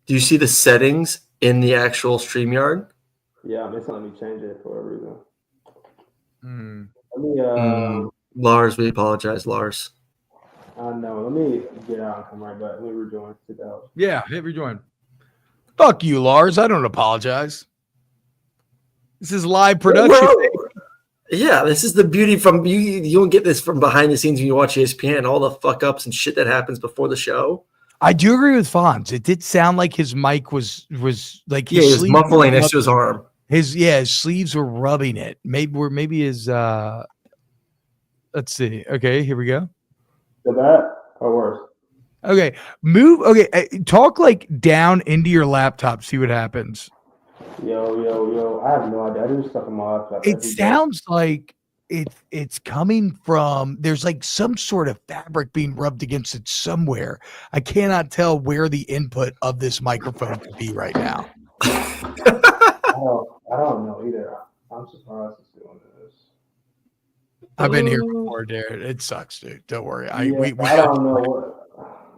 Do you see the settings in the actual StreamYard? Yeah, it's not let me change it for a reason. Mm. Let me Lars, we apologize, Lars. I know. Let me get out and come right back. Let me rejoin. Yeah, hit rejoin. Fuck you, Lars. I don't apologize. This is live production. Whoa. Yeah, this is the beauty from you. You don't get this from behind the scenes when you watch ESPN. All the fuck ups and shit that happens before the show. I do agree with Fonz. It did sound like his mic was like he was muffling next to his arm. His sleeves were rubbing it. Maybe his let's see. Okay, here we go. Is that or worse? Okay, move. Okay, talk like down into your laptop. See what happens. Yo. I have no idea. I do stuff in my laptop. It sounds like it's coming from. There's like some sort of fabric being rubbed against it somewhere. I cannot tell where the input of this microphone could be right now. I don't know either. I'm surprised it's doing this. I've been here before, Darren. It sucks, dude. Don't worry. I don't know what.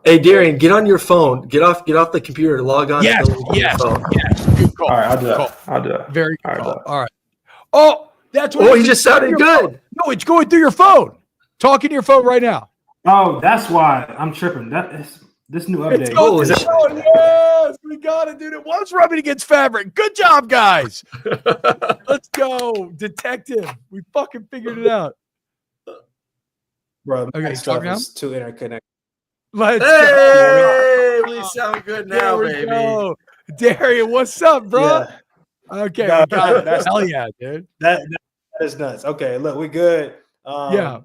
Hey, Darien, get on your phone. Get off the computer. Log on. Yes. Good call. All right, I'll do that. Very good call. All right. Oh, that's what. Oh, he just sounded good. No, it's going through your phone. Talking to your phone right now. Oh, that's why I'm tripping. That is this new update. Yes, we got it, dude. It was rubbing against fabric. Good job, guys. Let's go, detective. We fucking figured it out. Bro, okay, stuff is too interconnected. Let's go. We sound good now, baby. Go. Darien, what's up, bro? Yeah. Okay, we got it. Hell yeah, dude. That is nuts. Okay, look, we good. Yeah.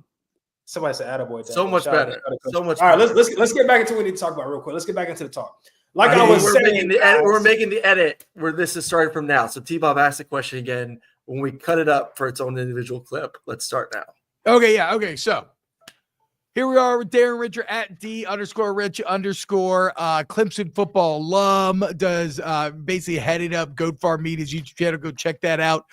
Somebody said attaboy. So much better. So much. All right, let's get back into what we need to talk about real quick. Let's get back into the talk. Like I was saying, we're making the edit where this is starting from now. So T-Bob asked the question again. When we cut it up for its own individual clip, let's start now. Okay, yeah. Okay, so here we are with Darien Rencher at D_Rich_ Clemson football alum, does basically heading up Goat Farm Media's YouTube channel. Go check that out.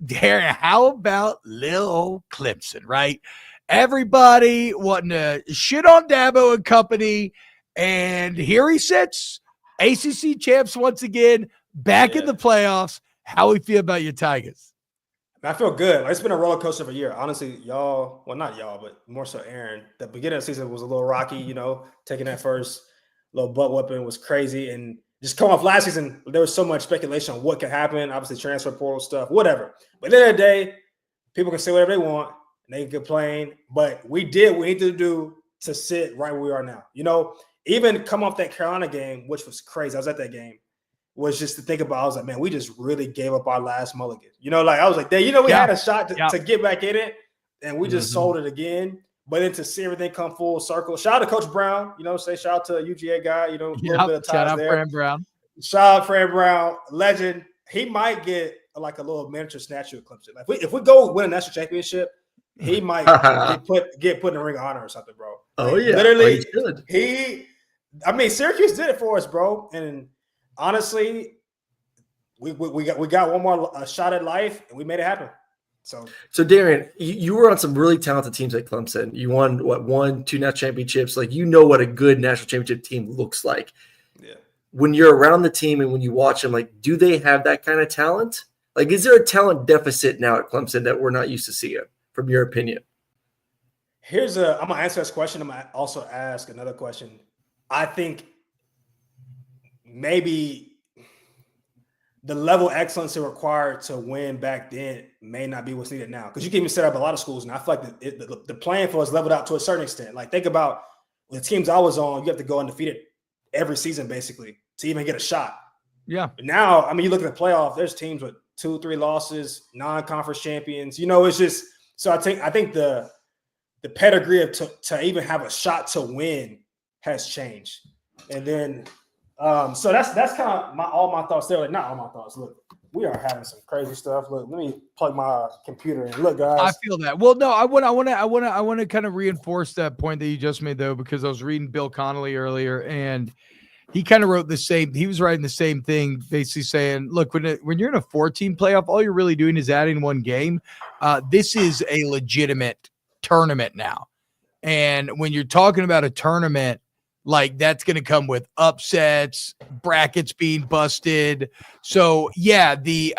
Darien, how about Lil Clemson, right? Everybody wanting to shit on Dabo and company, and here he sits, ACC champs once again, back in the playoffs. How we feel about your Tigers? I feel good. It's been a roller coaster of a year. Honestly, y'all, well, not y'all, but more so Aaron. The beginning of the season was a little rocky, taking that first little butt whipping was crazy. And just coming off last season, there was so much speculation on what could happen. Obviously, transfer portal stuff, whatever. But at the end of the day, people can say whatever they want, and they can complain. But we did what we needed to do to sit right where we are now. Even come off that Carolina game, which was crazy. I was at that game. Was just to think about, I was like, man, we just really gave up our last mulligan. I was like, we had a shot to get back in it, and we just sold it again. But then to see everything come full circle, shout out to Coach Brown, say shout out to a UGA guy, a little bit of ties shout out there. Fran Brown. Shout out Fran Brown, legend. He might get like a little miniature statue of Clemson. If we go win a national championship, he might get put in the Ring of Honor or something, bro. Oh, yeah. Literally, Syracuse did it for us, bro. And honestly, we got one more shot at life, and we made it happen. So Darien, you were on some really talented teams at Clemson. You won 2 national championships. Like what a good national championship team looks like. Yeah. When you're around the team and when you watch them, do they have that kind of talent? Is there a talent deficit now at Clemson that we're not used to seeing? From your opinion, I'm gonna answer this question. I'm gonna also ask another question. I think maybe the level of excellence required to win back then may not be what's needed now. Because you can even set up a lot of schools, and I feel like the playing field is leveled out to a certain extent. Think about the teams I was on, you have to go undefeated every season basically to even get a shot. Yeah. But now, you look at the playoff, there's teams with 2-3 losses, non-conference champions. It's just so I think the pedigree to even have a shot to win has changed. And then So that's kind of all my thoughts there. Like, not all my thoughts. Look, we are having some crazy stuff. Look, let me plug my computer in. Look, guys. I feel that. Well, no, I want to kind of reinforce that point that you just made though, because I was reading Bill Connolly earlier, and he kind of wrote the same. He was writing the same thing, basically saying, "Look, when you're in a 14 playoff, all you're really doing is adding one game. This is a legitimate tournament now, and when you're talking about a tournament, like that's going to come with upsets, brackets being busted. So yeah, the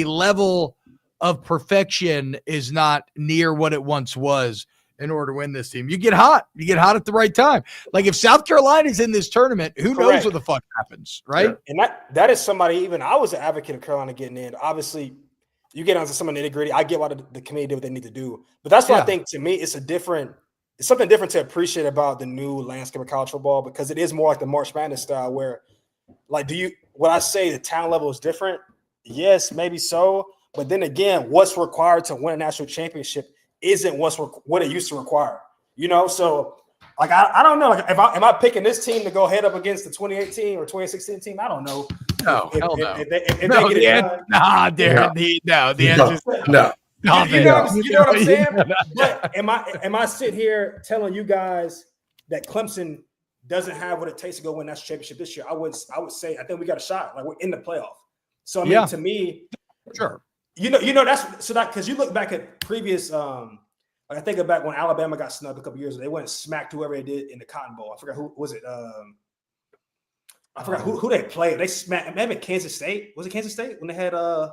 level of perfection is not near what it once was." In order to win this team, you get hot at the right time. Like if South Carolina's in this tournament, who knows what the fuck happens, right? Yeah. And that is somebody, even I was an advocate of Carolina getting in. Obviously, you get onto some of the nitty-gritty. I get why the committee did what they need to do. But that's why I think, to me, it's something different to appreciate about the new landscape of college football, because it is more like the March Madness style where, like, when I say the talent level is different, yes, maybe so. But then again, what's required to win a national championship isn't what it used to require, So, like, I don't know. Like, am I picking this team to go head up against the 2018 or 2016 team? I don't know. No, hell no. If they get it done. The answer is no. You know what I'm saying? But am I sitting here telling you guys that Clemson doesn't have what it takes to go win that championship this year? I would say I think we got a shot. Like, we're in the playoff. So I mean, to me, sure. That's so that because you look back at previous, like I think back when Alabama got snubbed a couple years ago, they went and smacked whoever they did in the Cotton Bowl. I forgot who was it. I forgot who they played. They smacked maybe Kansas State. Was it Kansas State when they had my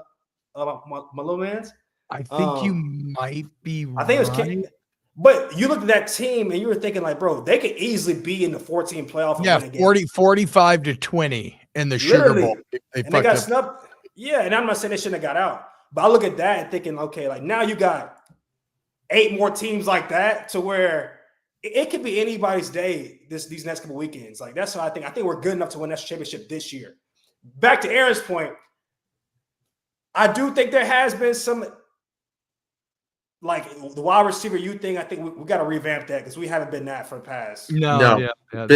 little man's? I think you might be. I think it was Kansas. But you looked at that team and you were thinking, like, bro, they could easily be in the 14 playoff. Yeah, 45-20 in the Sugar Bowl. They got snubbed. Yeah, and I'm not saying they shouldn't have got out. But I look at that and thinking, okay, like now you got 8 more teams like that to where it could be anybody's day these next couple weekends. Like that's what I think. I think we're good enough to win that championship this year. Back to Aaron's point, I do think there has been some, like the wide receiver you thing. I think we got to revamp that because we haven't been that for the past. No. I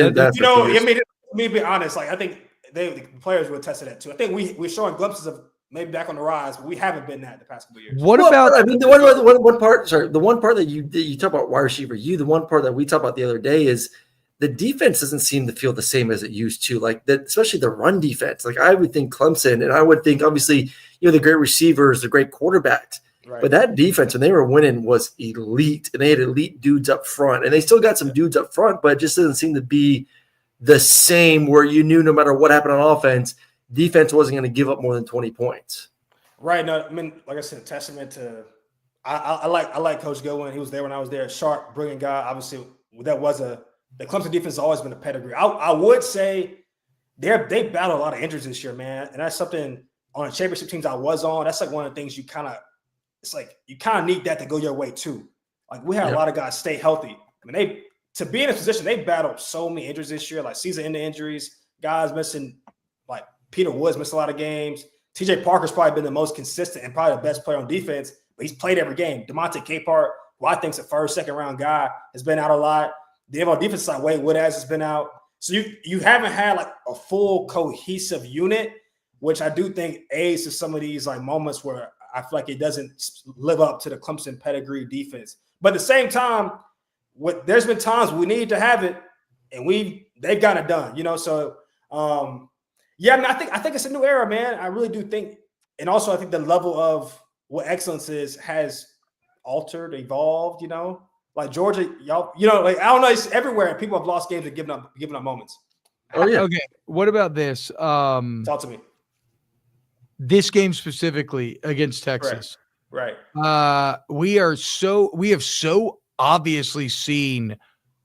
mean, me be honest, like I think the players would attest to that too. I think we're showing glimpses of maybe back on the rise, but we haven't been that the past couple of years. What about? I mean, the one part that you talk about wide receiver, the one part that we talked about the other day is the defense doesn't seem to feel the same as it used to. Like that, especially the run defense. Like I would think Clemson, and I would think obviously the great receivers, the great quarterbacks. Right. But that defense, when they were winning, was elite, and they had elite dudes up front, and they still got some dudes up front, but it just doesn't seem to be the same where you knew no matter what happened on offense, defense wasn't going to give up more than 20 points. Right. No, I mean, like I said, testament to I like Coach Goodwin. He was there when I was there. Sharp, brilliant guy. Obviously, the Clemson defense has always been a pedigree. I would say they battled a lot of injuries this year, man, and that's something on the championship teams I was on. That's like one of the things you kind of need that to go your way too. Like we had a lot of guys stay healthy. I mean, to be in a position, they battled so many injuries this year, like season-ending injuries, guys missing, like Peter Woods missed a lot of games. TJ Parker's probably been the most consistent and probably the best player on defense, but he's played every game. DeMonte Capehart, who I think is a first, second-round guy, has been out a lot. The defensive side, Wade Woodaz has been out. So you haven't had like a full cohesive unit, which I do think aids to some of these like moments where I feel like it doesn't live up to the Clemson pedigree defense. But at the same time, there's been times we need to have it, and they've got it done. So yeah, I mean, I think it's a new era, man. I really do think, and also I think the level of what excellence is has altered, evolved. Like Georgia, y'all, like I don't know, it's everywhere. People have lost games and given up moments. Oh yeah. Okay. What about this? Talk to me. This game specifically against Texas. Right. We have so obviously seen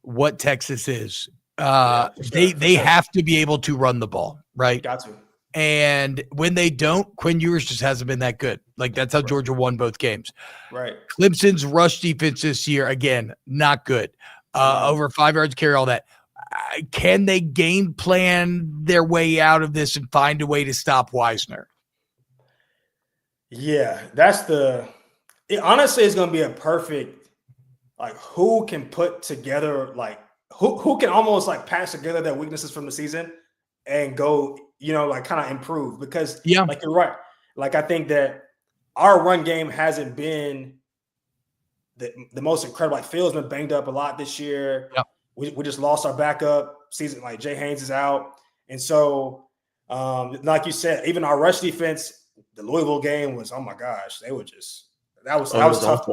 what Texas is. They have to be able to run the ball, right? Got to. And when they don't, Quinn Ewers just hasn't been that good. Like that's how Georgia won both games. Right. Clemson's rush defense this year, again, not good. Over 5 yards carry, all that. Can they game plan their way out of this and find a way to stop Wisner? Yeah, honestly is going to be a perfect, like, who can put together, like, who can almost like patch together their weaknesses from the season and go, like kind of improve because like you're right. Like I think that our run game hasn't been the most incredible. Like Phil's been banged up a lot this year. Yep. We just lost our backup season. Like Jay Haynes is out. And so, like you said, even our rush defense, the Louisville game was, oh my gosh, that was tough.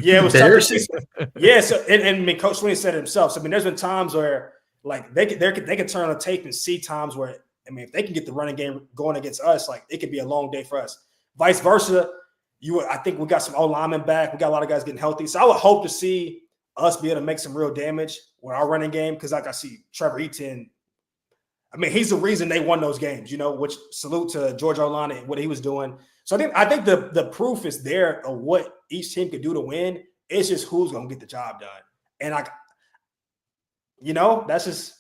Yeah, it was tough. Yeah. So, and I mean, Coach Sweeney said it himself. So, I mean, there's been times where like they can turn on the tape and see times where, I mean, if they can get the running game going against us, like it could be a long day for us. Vice versa. I think we got some old linemen back. We got a lot of guys getting healthy. So I would hope to see us be able to make some real damage with our running game. Cause like I see Trevor Etienne, I mean, he's the reason they won those games, which salute to George Olana and what he was doing. So I think the proof is there of what each team could do to win. It's just who's going to get the job done. And that's just.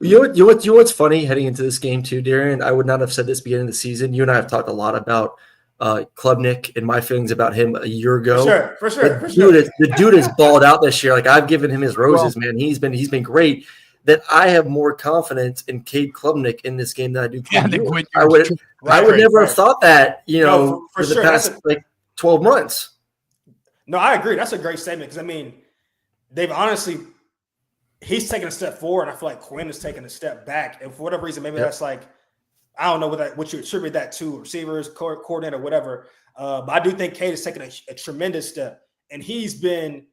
What's funny heading into this game too, Darien? I would not have said this beginning of the season. You and I have talked a lot about Klubnik and my feelings about him a year ago. For sure. The dude has balled out this year. Like I've given him his roses, man. He's been great. That I have more confidence in Cade Klubnik in this game than I do. I would never have thought that, for the past 12 months. No, I agree. That's a great statement because I mean, they've honestly. He's taking a step forward, and I feel like Quinn is taking a step back. And for whatever reason, maybe that's like, I don't know what you attribute that to, receivers, coordinator, whatever. But I do think Cade is taking a tremendous step. And he's been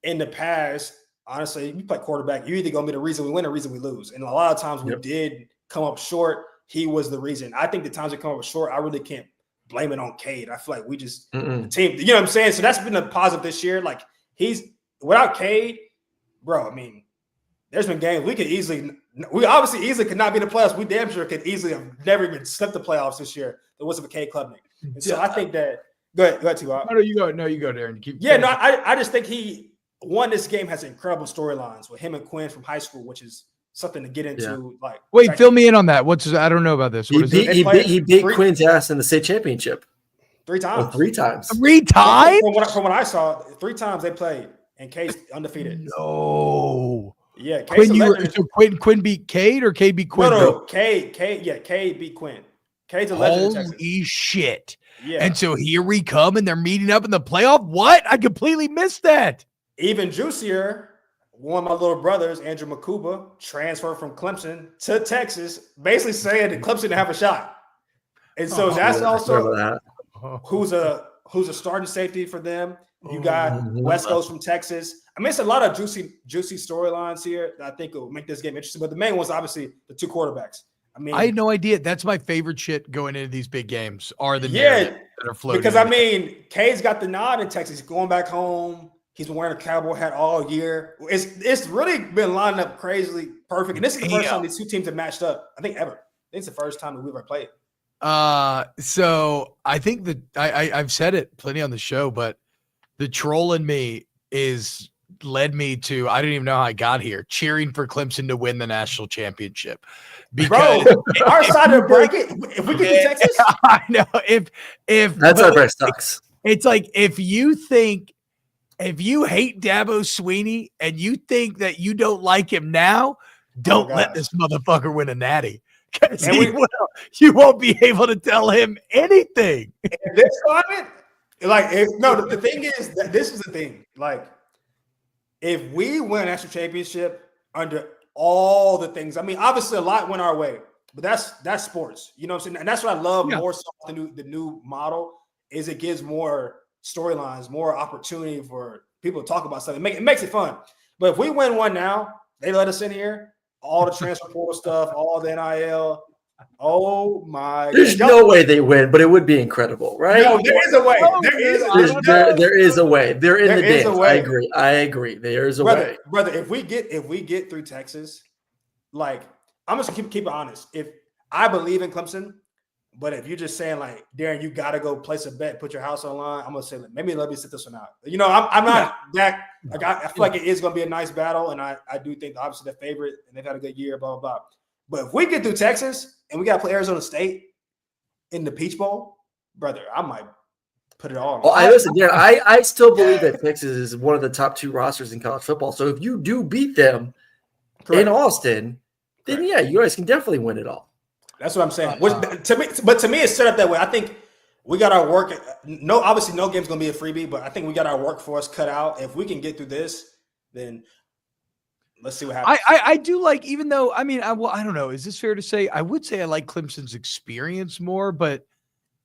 in the past, honestly, you play quarterback, you're either going to be the reason we win or the reason we lose. And a lot of times we did come up short. He was the reason. I think the times we come up short, I really can't blame it on Cade. I feel like we just, the team, you know what I'm saying? So that's been a positive this year. Like without Cade, bro, I mean, there's been games we obviously easily could not be in the playoffs. We damn sure could easily have never even slipped the playoffs this year. There wasn't a Cade Klubnik. And so I think that go ahead, T-Bob. No, you go, Darren. I just think this game has incredible storylines with him and Quinn from high school, which is something to get into. Like, wait, fill me in on that. I don't know about this. He beat Quinn's ass in the state championship 3 times. 3 times. 3 times? From what I saw, 3 times they played and Cade's undefeated. No. Yeah, Quinn beat Cade or Cade beat Quinn? No, Cade beat Quinn. Cade's a legend in Texas. Holy shit. Yeah. And so here we come and they're meeting up in the playoff? What? I completely missed that. Even juicier, one of my little brothers, Andrew Makuba, transferred from Clemson to Texas, basically saying that Clemson didn't have a shot. And so that's also who's a starting safety for them. You got West Coast from Texas. I mean, it's a lot of juicy storylines here that I think will make this game interesting. But the main one's obviously the 2 quarterbacks. I mean, I had no idea. That's my favorite shit going into these big games are the narratives that are floating. Because I mean, Cade's got the nod in Texas. He's going back home. He's been wearing a cowboy hat all year. It's really been lining up crazily perfect. And this is the first time these 2 teams have matched up. I think ever. I think it's the first time that we've ever played. So I think that I've said it plenty on the show, but the troll in me led me to, I don't even know how I got here, cheering for Clemson to win the national championship. Because our side of the bracket, if we get to Texas, I know if that's our best sucks. It's like if you hate Dabo Sweeney and you think that you don't like him now, don't let this motherfucker win a natty. Because you won't be able to tell him anything. This climate, the thing is that this is the thing. Like, if we win a national championship under all the things, I mean, obviously a lot went our way, but that's sports. You know what I'm saying? And that's what I love more so the new model is it gives more storylines, more opportunity for people to talk about stuff. It makes it fun. But if we win one now, they let us in here, all the transfer portal stuff, all the NIL. Oh my! There's no way they win, but it would be incredible, right? No, there is a way. There is a way. They're in the dance. I agree. There is a way, brother. If we get through Texas, like I'm just keep it honest. If I believe in Clemson, but if you're just saying like, Darren, you got to go place a bet, put your house on line, I'm gonna say maybe let me sit this one out. You know, I'm not that. Like I feel like it is gonna be a nice battle, and I do think obviously the favorite, and they've had a good year, blah blah blah. But if we get through Texas and we got to play Arizona State in the Peach Bowl, brother, I might put it all on. Well, listen, Darren, I still believe that Texas is one of the top 2 rosters in college football. So if you do beat them in Austin, then yeah, you guys can definitely win it all. That's what I'm saying. To me, it's set up that way. I think we got our work. Obviously, no game's gonna be a freebie, but I think we got our work for us cut out. If we can get through this, then let's see what happens. I do like, even though I don't know. Is this fair to say? I would say I like Clemson's experience more, but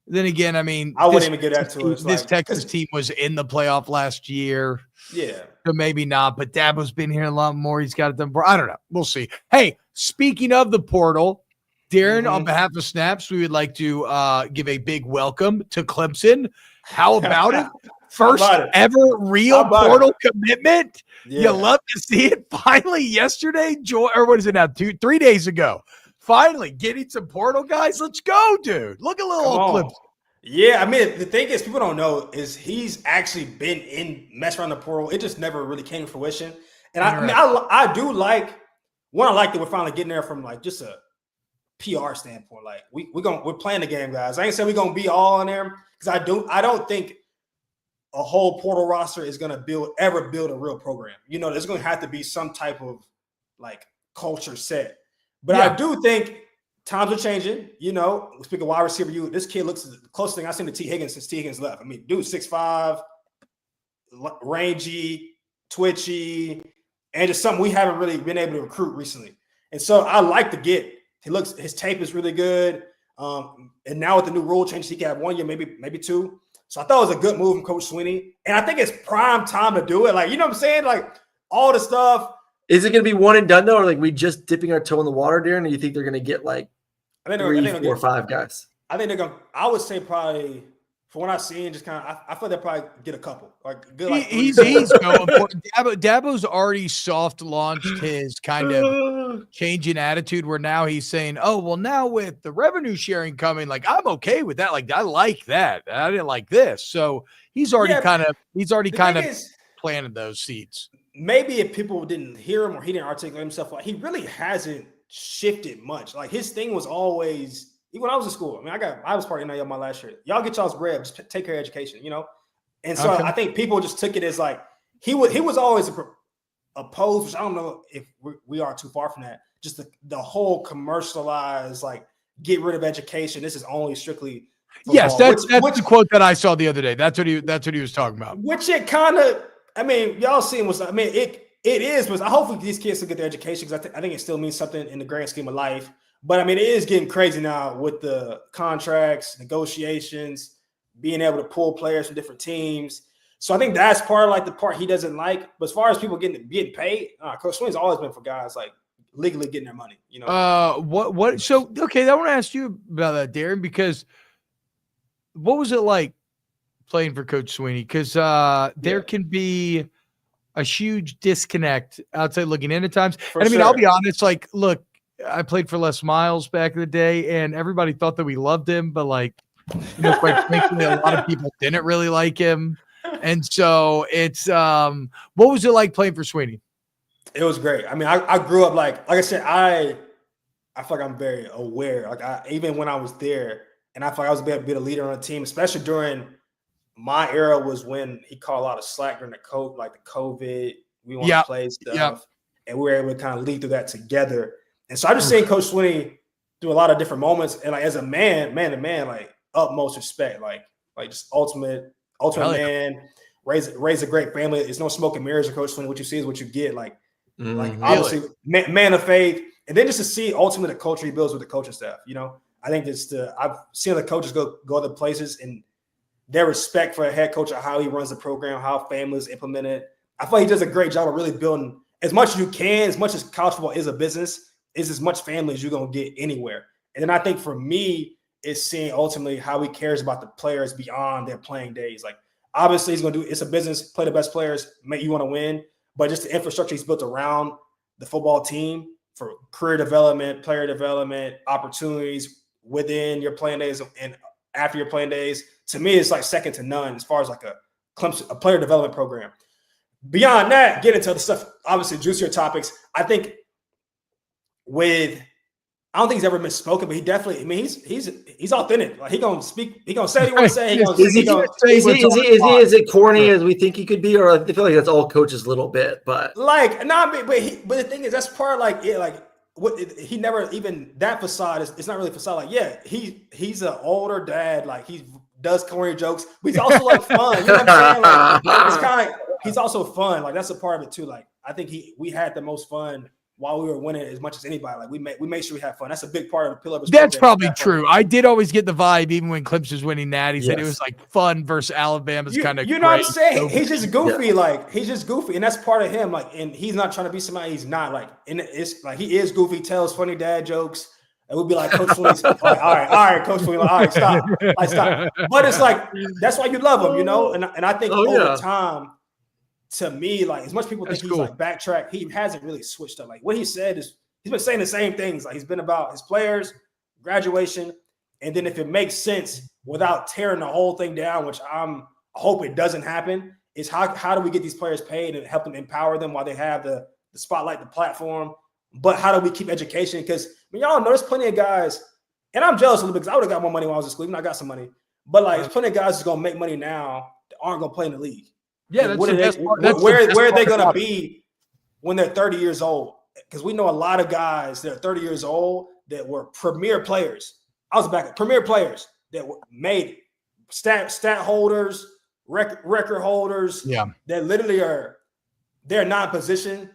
then again, I wouldn't even get that to us. This Texas team was in the playoff last year. Yeah. So maybe not, but Dabo's been here a lot more. He's got it done. I don't know. We'll see. Hey, speaking of the portal, Darren, on behalf of Snaps, we would like to give a big welcome to Clemson. How about it? First ever real portal commitment. Yeah. You love to see it. Finally, yesterday, or what is it now? 3 days ago. Finally, getting some portal guys. Let's go, dude. Look at little old Clemson. Yeah, the thing is, people don't know is he's actually been messing around the portal. It just never really came to fruition. And I do like I like that we're finally getting there from like just a PR standpoint. Like we're playing the game, guys. I ain't saying we're gonna be all in there because I don't think a whole portal roster is gonna ever build a real program. There's gonna have to be some type of like culture set. But I do think times are changing. Speaking of wide receiver, this kid looks the closest thing I've seen to T. Higgins since T. Higgins left. Dude, 6'5", rangy, twitchy, and just something we haven't really been able to recruit recently. And so I like to get. His tape is really good. And now with the new rule change, he can have 1 year, maybe 2. So I thought it was a good move from Coach Sweeney. And I think it's prime time to do it. Like, you know what I'm saying? Like all the stuff. Is it going to be one and done though? Or like we just dipping our toe in the water, Darren? Or you think they're going to get like 3, 4, 5 guys? I think they're going to, I would say probably from what I've seen, just kind of, I feel they'll probably get a couple. Like good, like he's going for it. Dabo's already soft launched his kind of change in attitude where now he's saying, oh, well, now with the revenue sharing coming, like I'm okay with that. Like I like that. I didn't like this. So he's already planted those seeds. Maybe if people didn't hear him or he didn't articulate himself, like he really hasn't shifted much. Like his thing was always, even when I was in school, I was part of NIL my last year. Y'all get y'all's bread, just take care of education, And so I think people just took it as like he was always opposed, which I don't know if we are too far from that. Just the whole commercialized, like get rid of education. This is only strictly football. Yes, that's the quote that I saw the other day. That's what he was talking about. Which it kind of. Y'all seen what's. It is. But hopefully these kids will get their education because I think it still means something in the grand scheme of life. But it is getting crazy now with the contracts, negotiations, being able to pull players from different teams. So I think that's part of like the part he doesn't like. But as far as people getting paid, Coach Sweeney's always been for guys like legally getting their money. What? So okay, I want to ask you about that, Darren, because what was it like playing for Coach Sweeney? Because there can be a huge disconnect outside looking in at times. I'll be honest. Like, look, I played for Les Miles back in the day, and everybody thought that we loved him, but like, quite frankly, a lot of people didn't really like him. And so it's what was it like playing for Sweeney? It was great. I grew up like I said, I feel like I'm very aware. Like even when I was there, and I feel like I was a bit of leader on the team, especially during my era was when he caught a lot of slack during the COVID. We want to play stuff, and we were able to kind of lead through that together. And so I just seen Coach Sweeney do a lot of different moments, and like as a man to man, like utmost respect, like just ultimate man. Raise a great family. It's no smoke and mirrors of Coach Sweeney. What you see is what you get. Like obviously man of faith, and then just to see ultimately the culture he builds with the coaching staff. I think I've seen the coaches go other places and their respect for a head coach, or how he runs the program, how families implement it. I feel like he does a great job of really building as much as you can, as much as college football is a business, is as much family as you're going to get anywhere. And then I think for me, it's seeing ultimately how he cares about the players beyond their playing days. Like obviously he's going to it's a business, play the best players, make you want to win, but just the infrastructure he's built around the football team for career development, player development, opportunities within your playing days and after your playing days, to me, it's like second to none as far as like a Clemson, a player development program. Beyond that, get into the stuff, obviously juicier topics. I think I don't think he's ever misspoken, but he definitely, he's authentic. Like he gonna speak, he gonna say what he want to say. Is it corny as we think he could be, or I feel like that's all coaches a little bit, but but the thing is, that's part of like he never even that facade is. It's not really facade. Like, yeah, he's an older dad. Like he does corny jokes, but he's also like fun. You know what I'm saying? Like, it's kind of he's also fun. Like that's a part of it too. Like I think we had the most fun while we were winning as much as anybody. Like we made sure we had fun. That's a big part of the pillar. That's probably true. I did always get the vibe, even when Clemson was winning natties, that it was like fun versus Alabama's kind of. You know what I'm saying? He's just goofy. Like he's just goofy, and that's part of him. Like, and he's not trying to be somebody he's not. Like, and it's like he is goofy, tells funny dad jokes. And we'd be like, Coach Fleece, like, all right, Coach Fleece, like, all right, stop. Like, stop. But it's like, that's why you love him, you know? And I think over time, to me, like, as much people think he's like backtrack, he hasn't really switched up. Like, what he said is, he's been saying the same things. Like, he's been about his players, graduation, and then if it makes sense without tearing the whole thing down, which I hope it doesn't happen, is how do we get these players paid and help them empower them while they have the spotlight, the platform? But how do we keep education? Because y'all know there's plenty of guys, and I'm jealous a little bit because I would have got more money when I was in school. Even though I got some money, but like there's plenty of guys who's gonna make money now that aren't gonna play in the league. Yeah, where are they gonna be when they're 30 years old? Because we know a lot of guys that are 30 years old that were premier players. I was back at premier players that were made stat holders, record holders. Yeah, that literally they're not positioned.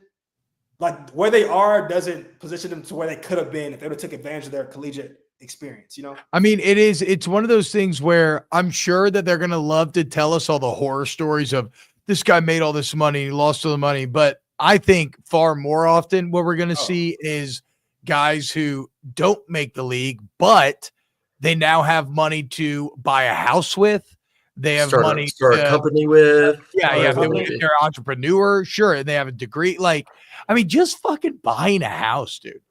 Like where they are doesn't position them to where they could have been if they would have took advantage of their collegiate experience, you know? I mean, it's one of those things where I'm sure that they're going to love to tell us all the horror stories of this guy made all this money, he lost all the money. But I think far more often what we're going to see is guys who don't make the league, but they now have money to buy a house with. They have money to start a company with. Yeah. They're an entrepreneur. Sure. And they have a degree. Like, I mean, just fucking buying a house, dude.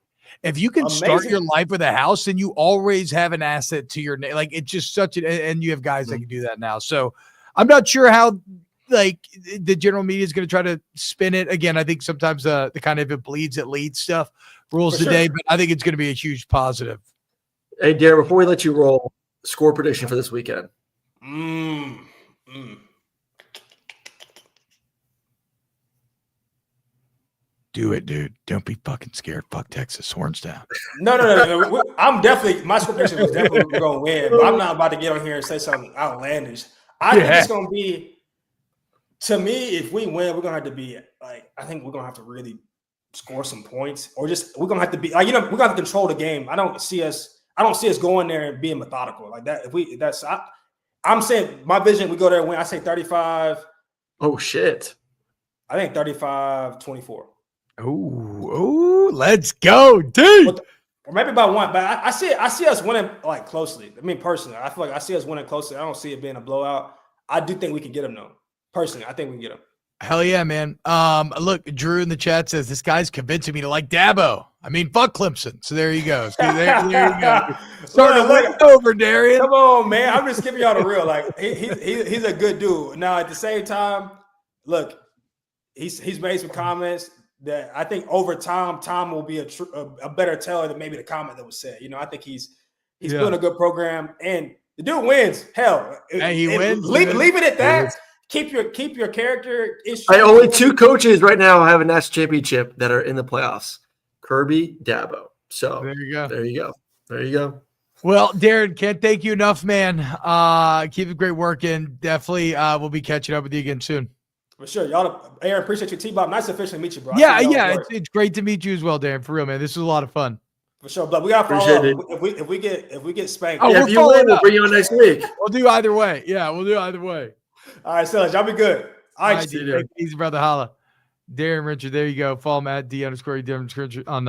If you can start your life with a house, then you always have an asset to your name. Like, it's just such and you have guys that can do that now. So I'm not sure how like the general media is going to try to spin it. Again, I think sometimes the kind of it bleeds, it leads stuff rules the day, but I think it's going to be a huge positive. Hey, Darren, before we let you roll, score prediction for this weekend. Do it, dude. Don't be fucking scared. Fuck Texas. Horns down. No. I'm definitely, my score prediction was definitely going to win, but I'm not about to get on here and say something outlandish. I think it's going to be, to me, if we win, we're going to have to be like, I think we're going to have to really score some points, or just, we're going to have to be like, you know, we're going to have to control the game. I don't see us going there and being methodical like that. I'm saying my vision, we go there and win. I say 35. Oh, shit. I think 35-24. Oh, let's go, dude. Or maybe by one, but I see us winning like closely. I mean, personally, I feel like I see us winning closely. I don't see it being a blowout. I do think we can get them though. Personally, I think we can get them. Hell yeah, man. Look, Drew in the chat says this guy's convincing me to like Dabo. I mean, fuck Clemson. So there you go. There you go. Starting to win over, Darien. Come on, man. I'm just giving y'all the real. Like he's a good dude. Now at the same time, look, he's made some comments that I think over time, Tom will be a better teller than maybe the comment that was said. You know, I think he's building a good program, and the dude wins. Hell, he wins. Leave it at that. Keep your character. Only two coaches right now have a national championship that are in the playoffs: Kirby, Dabo. So there you go. Well, Darren, can't thank you enough, man. Keep the great work, and definitely we'll be catching up with you again soon. For sure, y'all. Aaron, appreciate you, T-Bob. Nice to officially meet you, bro. Yeah. It's great to meet you as well, Darren. For real, man. This was a lot of fun. For sure, but we gotta follow up. If we get spanked. If you win, we'll bring you on next week. We'll do either way. Yeah, we'll do either way. All right, so y'all be good. All right, easy, brother. Holla. Darien Rencher. There you go. Follow him at D_D_Rencher on